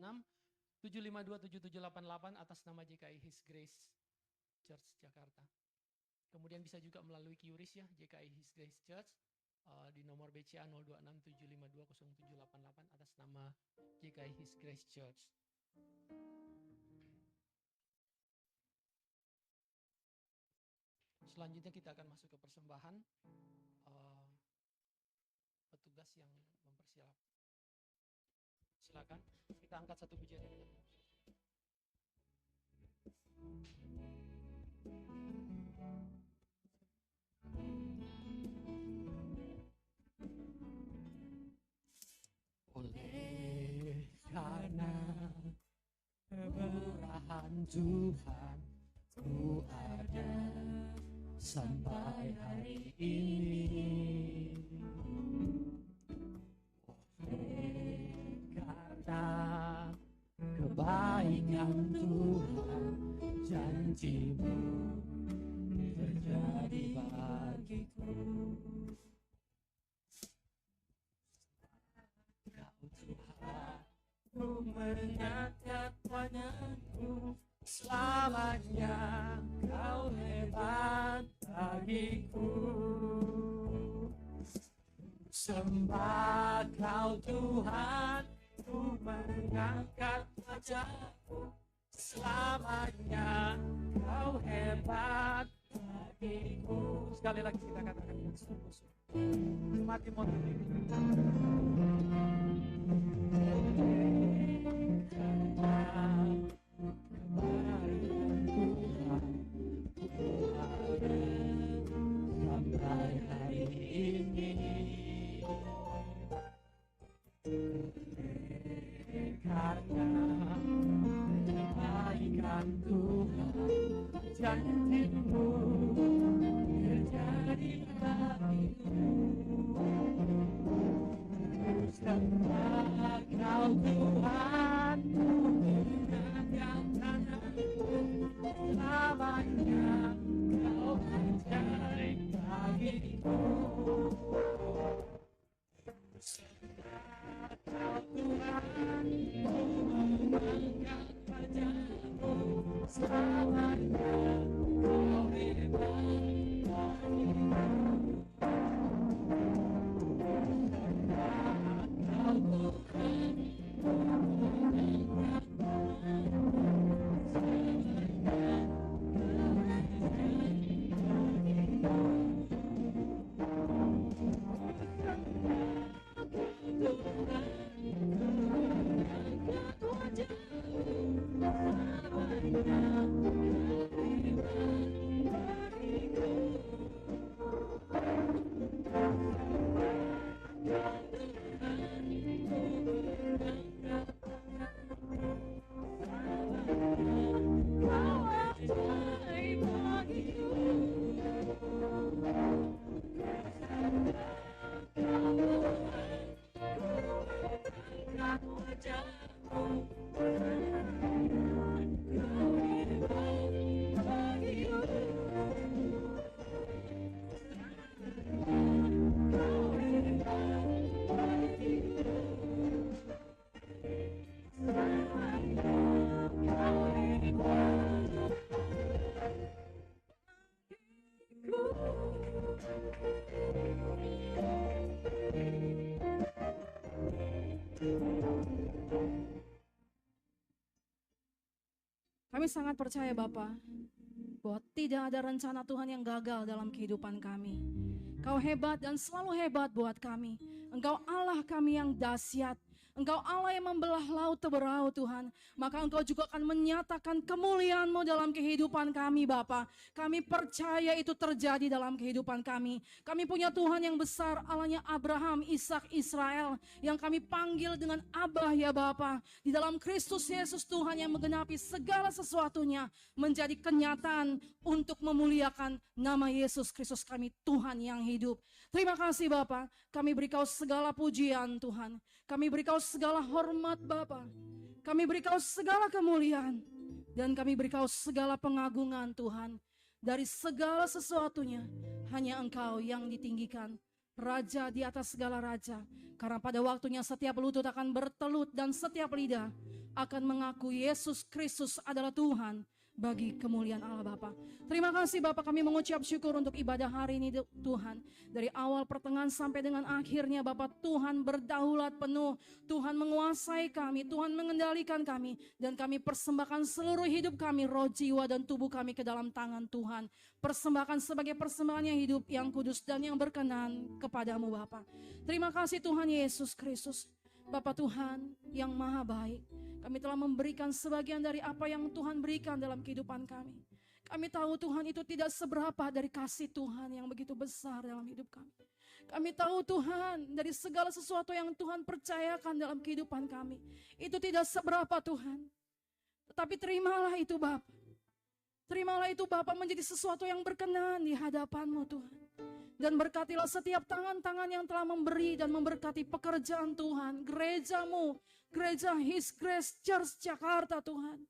752 7788 atas nama JKI His Grace Church Jakarta. Kemudian bisa juga melalui QRIS ya, JKI His Grace Church di nomor BCA 0267520788 atas nama JKI His Grace Church. Selanjutnya kita akan masuk ke persembahan. Petugas yang mempersiapkan. Silakan, kita angkat satu pujian yang kita. Oleh karena kemurahan Tuhan, ku ada sampai hari ini. Karena kebaikan Tuhan, janji-Mu terjadi bagiku. Kau Tuhan, ku mengangkat wajah-Mu, selamanya Kau hebat bagiku. Sembah Kau Tuhan, ku mengangkat wajah-Mu, selamanya Kau hebat bagiku. Sekali lagi kita katakan dengan sungguh-sungguh. Mati motor ini. Sampai hari ini. Karena kebaikan Tuhan, janji-Mu terjadi bagiku. Sembah Kau Tuhan, ku mengangkat tanganku, selamanya Kau terjadi bagiku. Kau Tuhan, ku mengangkat wajah-Mu, selamanya Kau hebat bagiku. Kau Tuhan, ku mengangkat wajah-Mu, selamanya Kau hebat bagiku. Kami sangat percaya Bapa, bahwa tidak ada rencana Tuhan yang gagal dalam kehidupan kami. Kau hebat dan selalu hebat buat kami. Engkau Allah kami yang dahsyat. Engkau Allah yang membelah laut teberau Tuhan. Maka Engkau juga akan menyatakan kemuliaan-Mu dalam kehidupan kami Bapa. Kami percaya itu terjadi dalam kehidupan kami. Kami punya Tuhan yang besar, Allahnya Abraham, Ishak, Israel, yang kami panggil dengan Abah ya Bapa. Di dalam Kristus Yesus Tuhan yang menggenapi segala sesuatunya menjadi kenyataan untuk memuliakan nama Yesus Kristus kami, Tuhan yang hidup. Terima kasih Bapa, kami beri Kau segala pujian Tuhan. Kami beri Kau segala hormat Bapa. Kami beri Kau segala kemuliaan. Dan kami beri Kau segala pengagungan Tuhan. Dari segala sesuatunya, hanya Engkau yang ditinggikan. Raja di atas segala raja. Karena pada waktunya setiap lutut akan bertelut dan setiap lidah akan mengaku Yesus Kristus adalah Tuhan. Bagi kemuliaan Allah Bapa. Terima kasih Bapa, kami mengucap syukur untuk ibadah hari ini Tuhan. Dari awal pertengahan sampai dengan akhirnya Bapa, Tuhan berdaulat penuh. Tuhan menguasai kami, Tuhan mengendalikan kami. Dan kami persembahkan seluruh hidup kami, roh, jiwa dan tubuh kami ke dalam tangan Tuhan. Persembahkan sebagai persembahan yang hidup, yang kudus dan yang berkenan kepadamu Bapa. Terima kasih Tuhan Yesus Kristus. Bapa Tuhan yang maha baik, kami telah memberikan sebagian dari apa yang Tuhan berikan dalam kehidupan kami. Kami tahu Tuhan itu tidak seberapa dari kasih Tuhan yang begitu besar dalam hidup kami. Kami tahu Tuhan dari segala sesuatu yang Tuhan percayakan dalam kehidupan kami, itu tidak seberapa Tuhan. Tetapi terimalah itu Bapa. Terimalah itu Bapa menjadi sesuatu yang berkenan di hadapan-Mu Tuhan. Dan berkatilah setiap tangan-tangan yang telah memberi dan memberkati pekerjaan Tuhan. Gereja-Mu, Gereja His Grace Church Jakarta Tuhan.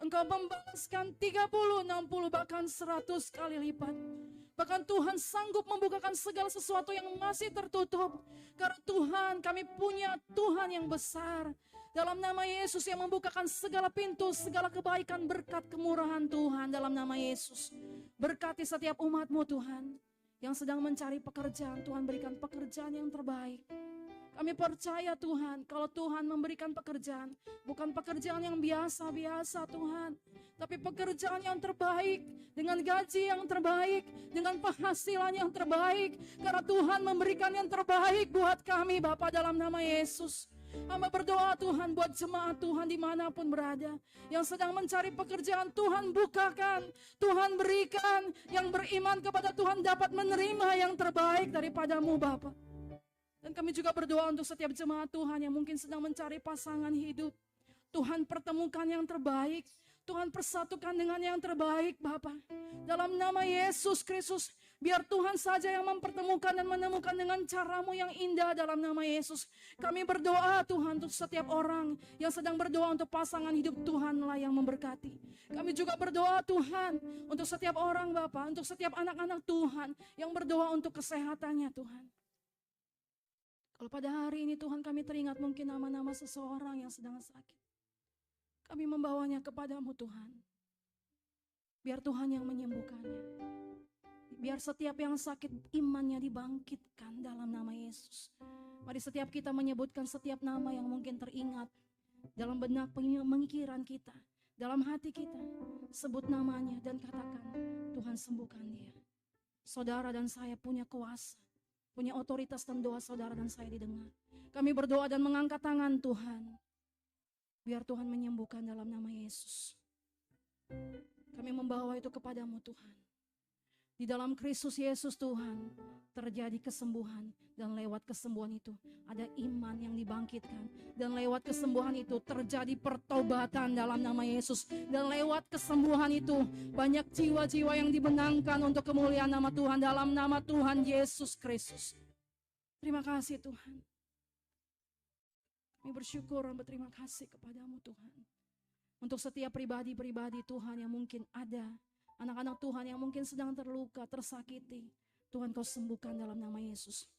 Engkau membalaskan 30, 60 bahkan 100 kali lipat. Bahkan Tuhan sanggup membukakan segala sesuatu yang masih tertutup. Karena Tuhan, kami punya Tuhan yang besar. Dalam nama Yesus yang membukakan segala pintu, segala kebaikan, berkat kemurahan Tuhan dalam nama Yesus. Berkati setiap umat-Mu Tuhan. Yang sedang mencari pekerjaan, Tuhan berikan pekerjaan yang terbaik. Kami percaya Tuhan, kalau Tuhan memberikan pekerjaan, bukan pekerjaan yang biasa-biasa Tuhan, tapi pekerjaan yang terbaik, dengan gaji yang terbaik, dengan penghasilan yang terbaik, karena Tuhan memberikan yang terbaik buat kami Bapa dalam nama Yesus. Hamba berdoa Tuhan buat jemaat Tuhan dimanapun berada, yang sedang mencari pekerjaan, Tuhan bukakan, Tuhan berikan, yang beriman kepada Tuhan dapat menerima yang terbaik daripada-Mu Bapa. Dan kami juga berdoa untuk setiap jemaat Tuhan yang mungkin sedang mencari pasangan hidup. Tuhan pertemukan yang terbaik, Tuhan persatukan dengan yang terbaik Bapa. Dalam nama Yesus Kristus, biar Tuhan saja yang mempertemukan dan menemukan dengan cara-Mu yang indah dalam nama Yesus. Kami berdoa Tuhan untuk setiap orang yang sedang berdoa untuk pasangan hidup, Tuhanlah yang memberkati. Kami juga berdoa Tuhan untuk setiap orang Bapa, untuk setiap anak-anak Tuhan yang berdoa untuk kesehatannya Tuhan. Kalau pada hari ini Tuhan kami teringat mungkin nama-nama seseorang yang sedang sakit, kami membawanya kepadamu Tuhan. Biar Tuhan yang menyembuhkannya. Biar setiap yang sakit imannya dibangkitkan dalam nama Yesus. Mari setiap kita menyebutkan setiap nama yang mungkin teringat dalam benak pemikiran kita, dalam hati kita. Sebut namanya dan katakan, Tuhan sembuhkan dia. Saudara dan saya punya kuasa, punya otoritas, dan doa saudara dan saya didengar. Kami berdoa dan mengangkat tangan Tuhan. Biar Tuhan menyembuhkan dalam nama Yesus. Kami membawa itu kepadamu Tuhan. Di dalam Kristus Yesus Tuhan, terjadi kesembuhan. Dan lewat kesembuhan itu ada iman yang dibangkitkan. Dan lewat kesembuhan itu terjadi pertobatan dalam nama Yesus. Dan lewat kesembuhan itu banyak jiwa-jiwa yang dibenangkan untuk kemuliaan nama Tuhan. Dalam nama Tuhan Yesus Kristus. Terima kasih Tuhan. Kami bersyukur dan berterima kasih kepadamu Tuhan. Untuk setiap pribadi-pribadi Tuhan yang mungkin ada, anak-anak Tuhan yang mungkin sedang terluka, tersakiti, Tuhan Kau sembuhkan dalam nama Yesus.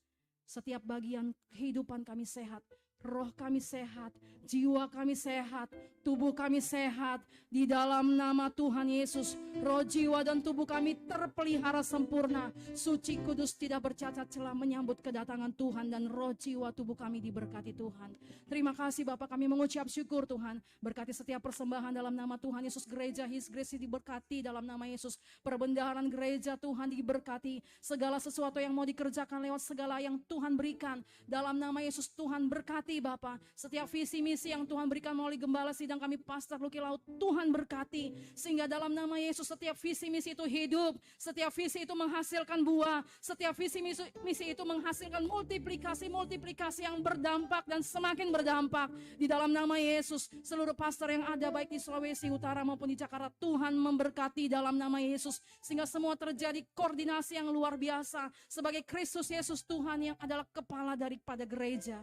Setiap bagian kehidupan kami sehat, roh kami sehat, jiwa kami sehat, tubuh kami sehat. Di dalam nama Tuhan Yesus, roh, jiwa, dan tubuh kami terpelihara sempurna. Suci, kudus, tidak bercacat celah menyambut kedatangan Tuhan. Dan roh, jiwa, tubuh kami diberkati Tuhan. Terima kasih Bapak, kami mengucap syukur Tuhan. Berkati setiap persembahan dalam nama Tuhan Yesus. Gereja His Grace diberkati dalam nama Yesus. Perbendaharaan gereja Tuhan diberkati. Segala sesuatu yang mau dikerjakan lewat segala yang Tuhan berikan dalam nama Yesus, Tuhan berkati berkati Bapa. Setiap visi misi yang Tuhan berikan melalui gembala sidang kami Pastor Lucky Laut, Tuhan berkati. Sehingga dalam nama Yesus setiap visi misi itu hidup, setiap visi itu menghasilkan buah, setiap visi misi itu menghasilkan multiplikasi yang berdampak dan semakin berdampak. Di dalam nama Yesus, seluruh pastor yang ada baik di Sulawesi Utara maupun di Jakarta, Tuhan memberkati dalam nama Yesus. Sehingga semua terjadi koordinasi yang luar biasa sebagai Kristus Yesus Tuhan yang adalah kepala daripada gereja.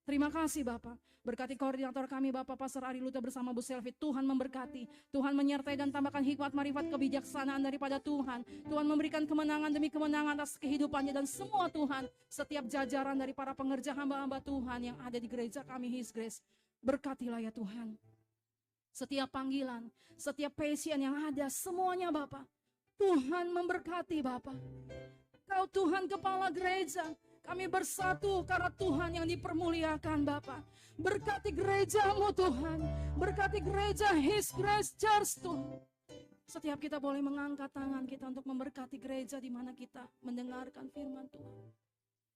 Terima kasih Bapak. Berkati koordinator kami Bapak Pastor Ari Luta bersama Bu Selvi. Tuhan memberkati, Tuhan menyertai dan tambahkan hikmat, marifat, kebijaksanaan daripada Tuhan. Tuhan memberikan kemenangan demi kemenangan atas kehidupannya dan semua Tuhan. Setiap jajaran dari para pengerja hamba-hamba Tuhan yang ada di gereja kami His Grace. Berkatilah ya Tuhan. Setiap panggilan, setiap passion yang ada, semuanya Bapak. Tuhan memberkati Bapak. Kau Tuhan kepala gereja. Kami bersatu karena Tuhan yang dipermuliakan Bapa. Berkati gerejamu Tuhan. Berkati gereja His Grace Church Tuhan. Setiap kita boleh mengangkat tangan kita untuk memberkati gereja di mana kita mendengarkan firman Tuhan.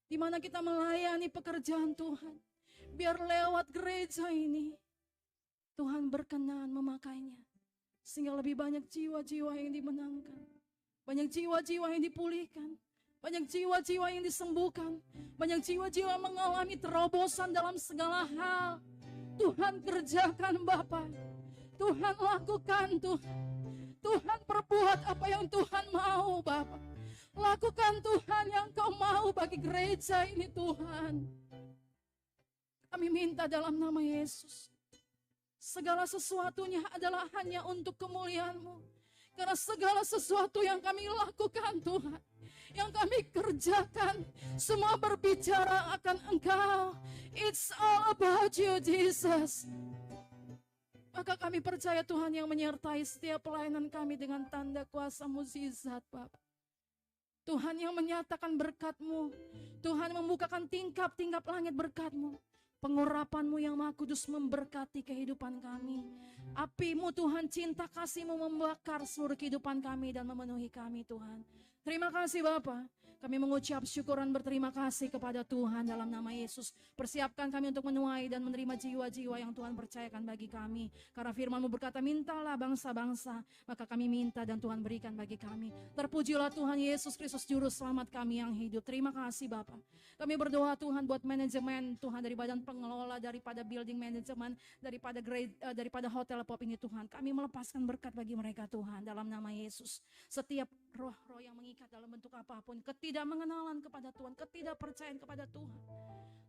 Di mana kita melayani pekerjaan Tuhan. Biar lewat gereja ini Tuhan berkenan memakainya. Sehingga lebih banyak jiwa-jiwa yang dimenangkan. Banyak jiwa-jiwa yang dipulihkan. Banyak jiwa-jiwa yang disembuhkan. Banyak jiwa-jiwa mengalami terobosan dalam segala hal. Tuhan kerjakan Bapa. Tuhan lakukan Tuhan. Tuhan perbuat apa yang Tuhan mau Bapa. Lakukan Tuhan yang Kau mau bagi gereja ini Tuhan. Kami minta dalam nama Yesus. Segala sesuatunya adalah hanya untuk kemuliaan-Mu. Karena segala sesuatu yang kami lakukan Tuhan, yang kami kerjakan, semua berbicara akan Engkau. It's all about you Jesus. Maka kami percaya Tuhan yang menyertai setiap pelayanan kami dengan tanda kuasa mukjizat Bapa. Tuhan yang menyatakan berkat-Mu. Tuhan membukakan tingkap-tingkap langit berkat-Mu. Pengurapan-Mu yang Maha Kudus memberkati kehidupan kami. Api-Mu Tuhan, cinta kasih-Mu membakar seluruh kehidupan kami dan memenuhi kami Tuhan. Terima kasih Bapa. Kami mengucap syukuran berterima kasih kepada Tuhan dalam nama Yesus. Persiapkan kami untuk menuai dan menerima jiwa-jiwa yang Tuhan percayakan bagi kami. Karena firman-Mu berkata, mintalah bangsa-bangsa, maka kami minta dan Tuhan berikan bagi kami. Terpujilah Tuhan Yesus Kristus Juru Selamat kami yang hidup. Terima kasih Bapa. Kami berdoa Tuhan buat manajemen Tuhan dari badan pengelola, daripada building management, daripada hotel pop ini Tuhan. Kami melepaskan berkat bagi mereka Tuhan dalam nama Yesus. Setiap roh-roh yang mengikat dalam bentuk apapun, ketidakmengenalan kepada Tuhan, ketidakpercayaan kepada Tuhan.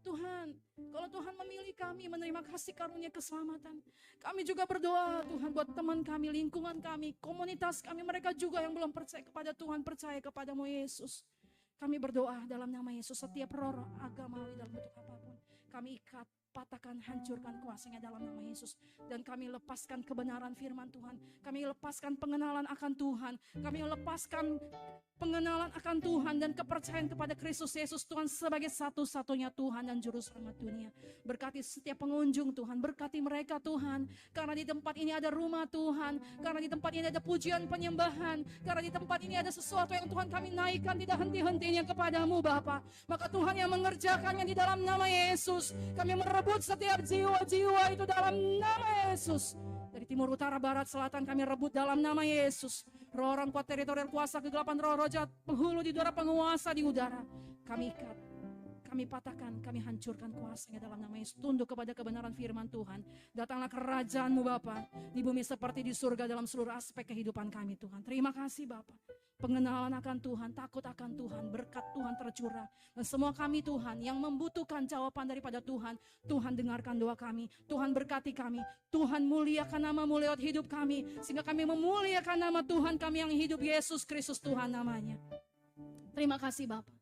Tuhan, kalau Tuhan memilih kami menerima kasih karunia keselamatan, kami juga berdoa Tuhan buat teman kami, lingkungan kami, komunitas kami, mereka juga yang belum percaya kepada Tuhan, percaya kepada-Mu Yesus. Kami berdoa dalam nama Yesus, setiap roh agamawi dalam bentuk apapun, kami ikat, patahkan, hancurkan kuasanya dalam nama Yesus. Dan kami lepaskan kebenaran firman Tuhan. Kami lepaskan pengenalan akan Tuhan. Kami lepaskan pengenalan akan Tuhan dan kepercayaan kepada Kristus Yesus Tuhan sebagai satu-satunya Tuhan dan Juru Selamat dunia. Berkati setiap pengunjung Tuhan, berkati mereka Tuhan. Karena di tempat ini ada rumah Tuhan. Karena di tempat ini ada pujian penyembahan. Karena di tempat ini ada sesuatu yang Tuhan kami naikkan tidak henti-hentinya kepada-Mu Bapa. Maka Tuhan yang mengerjakannya di dalam nama Yesus. Kami merebut setiap jiwa-jiwa itu dalam nama Yesus. Dari timur, utara, barat, selatan kami rebut dalam nama Yesus. Roh orang kuat, teritorial, kuasa, kegelapan, roh jahat, penghulu di udara, penguasa di udara. Kami ikat, kami patahkan, kami hancurkan kuasanya dalam nama Yesus. Tunduk kepada kebenaran firman Tuhan. Datanglah kerajaan-Mu Bapa di bumi seperti di surga dalam seluruh aspek kehidupan kami Tuhan. Terima kasih Bapa. Pengenalan akan Tuhan, takut akan Tuhan, berkat Tuhan tercurah. Dan semua kami Tuhan yang membutuhkan jawaban daripada Tuhan, Tuhan dengarkan doa kami, Tuhan berkati kami, Tuhan muliakan nama-Mu lewat hidup kami, sehingga kami memuliakan nama Tuhan kami yang hidup, Yesus Kristus Tuhan namanya. Terima kasih Bapak.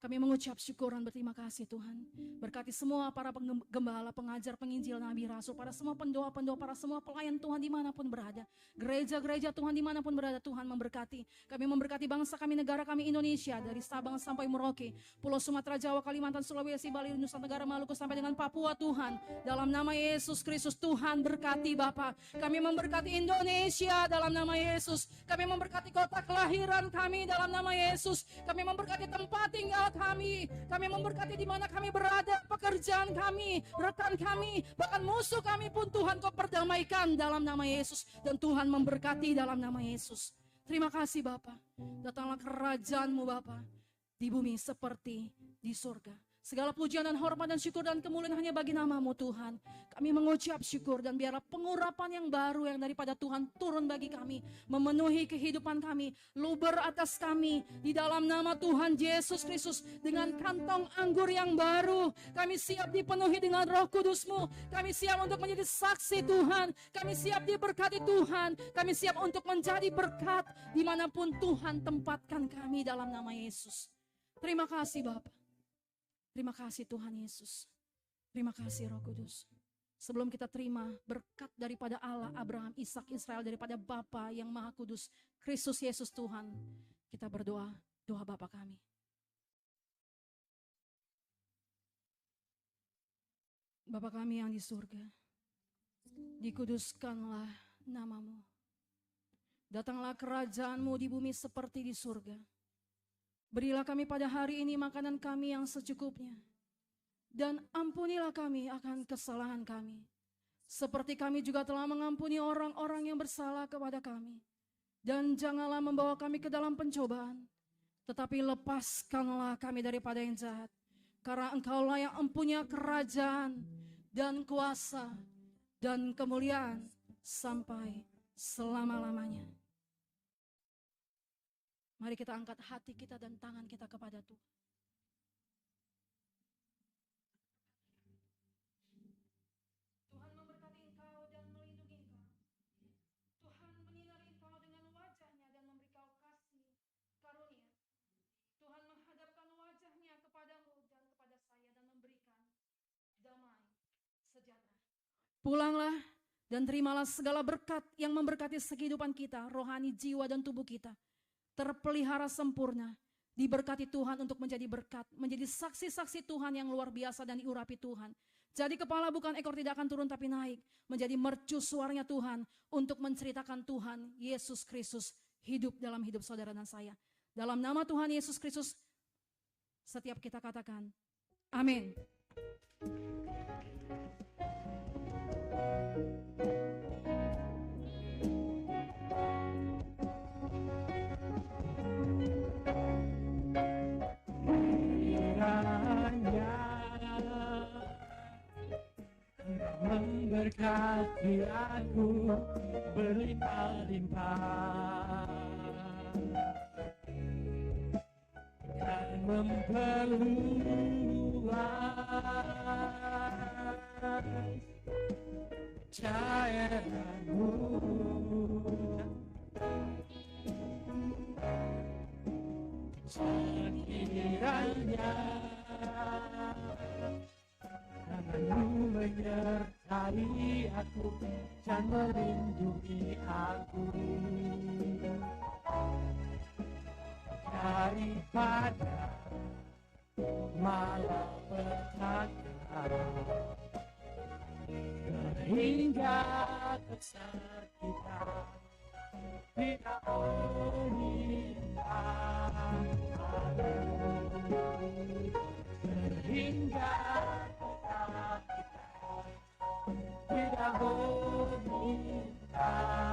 Kami mengucap syukuran berterima kasih Tuhan. Berkati semua para penggembala, pengajar, penginjil, nabi, rasul, para semua pendoa-pendoa, para semua pelayan Tuhan dimanapun berada. Gereja-gereja Tuhan dimanapun berada, Tuhan memberkati. Kami memberkati bangsa kami, negara kami Indonesia, dari Sabang sampai Merauke, Pulau Sumatera, Jawa, Kalimantan, Sulawesi, Bali, Nusa Tenggara, Maluku, sampai dengan Papua Tuhan. Dalam nama Yesus Kristus Tuhan berkati Bapak. Kami memberkati Indonesia dalam nama Yesus. Kami memberkati kota kelahiran kami dalam nama Yesus. Kami memberkati tempat tinggal kami. Kami memberkati di mana kami berada, pekerjaan kami, rekan kami, bahkan musuh kami pun Tuhan Kau perdamaikan dalam nama Yesus. Dan Tuhan memberkati dalam nama Yesus. Terima kasih Bapa. Datanglah kerajaan-Mu Bapa di bumi seperti di surga. Segala pujian dan hormat dan syukur dan kemuliaan hanya bagi nama-Mu Tuhan. Kami mengucap syukur dan biarlah pengurapan yang baru yang daripada Tuhan turun bagi kami. Memenuhi kehidupan kami, luber atas kami. Di dalam nama Tuhan Yesus Kristus dengan kantong anggur yang baru. Kami siap dipenuhi dengan Roh Kudus-Mu. Kami siap untuk menjadi saksi Tuhan. Kami siap diberkati Tuhan. Kami siap untuk menjadi berkat dimanapun Tuhan tempatkan kami dalam nama Yesus. Terima kasih Bapak. Terima kasih Tuhan Yesus. Terima kasih Roh Kudus. Sebelum kita terima berkat daripada Allah, Abraham, Ishak, Israel, daripada Bapa yang Maha Kudus, Kristus Yesus Tuhan, kita berdoa, doa Bapa kami. Bapa kami yang di surga, dikuduskanlah nama-Mu. Datanglah kerajaan-Mu di bumi seperti di surga. Berilah kami pada hari ini makanan kami yang secukupnya. Dan ampunilah kami akan kesalahan kami. Seperti kami juga telah mengampuni orang-orang yang bersalah kepada kami. Dan janganlah membawa kami ke dalam pencobaan. Tetapi lepaskanlah kami daripada yang jahat. Karena Engkaulah yang empunya kerajaan dan kuasa dan kemuliaan sampai selama-lamanya. Mari kita angkat hati kita dan tangan kita kepada Tuhan. Tuhan memberkati engkau dan melindungi engkau. Tuhan menyinari engkau dengan wajah-Nya dan memberi kau kasih karunia. Tuhan menghadapkan wajah-Nya kepadamu dan kepada saya dan memberikan damai sejahtera. Pulanglah dan terimalah segala berkat yang memberkati kehidupan kita, rohani, jiwa dan tubuh kita. Terpelihara sempurna, diberkati Tuhan untuk menjadi berkat, menjadi saksi-saksi Tuhan yang luar biasa dan diurapi Tuhan. Jadi kepala bukan ekor tidak akan turun tapi naik, menjadi mercu suaranya Tuhan untuk menceritakan Tuhan Yesus Kristus hidup dalam hidup saudara dan saya. Dalam nama Tuhan Yesus Kristus, setiap kita katakan, amin. Memberkati aku berlimpah-limpah dan memperluas cahaya-Mu. Sekiranya Tangan-Mu menyertai aku dan melindungi aku daripada malapetaka hingga kesakitan tidak menimpa hingga kesakitan tidak menimpa.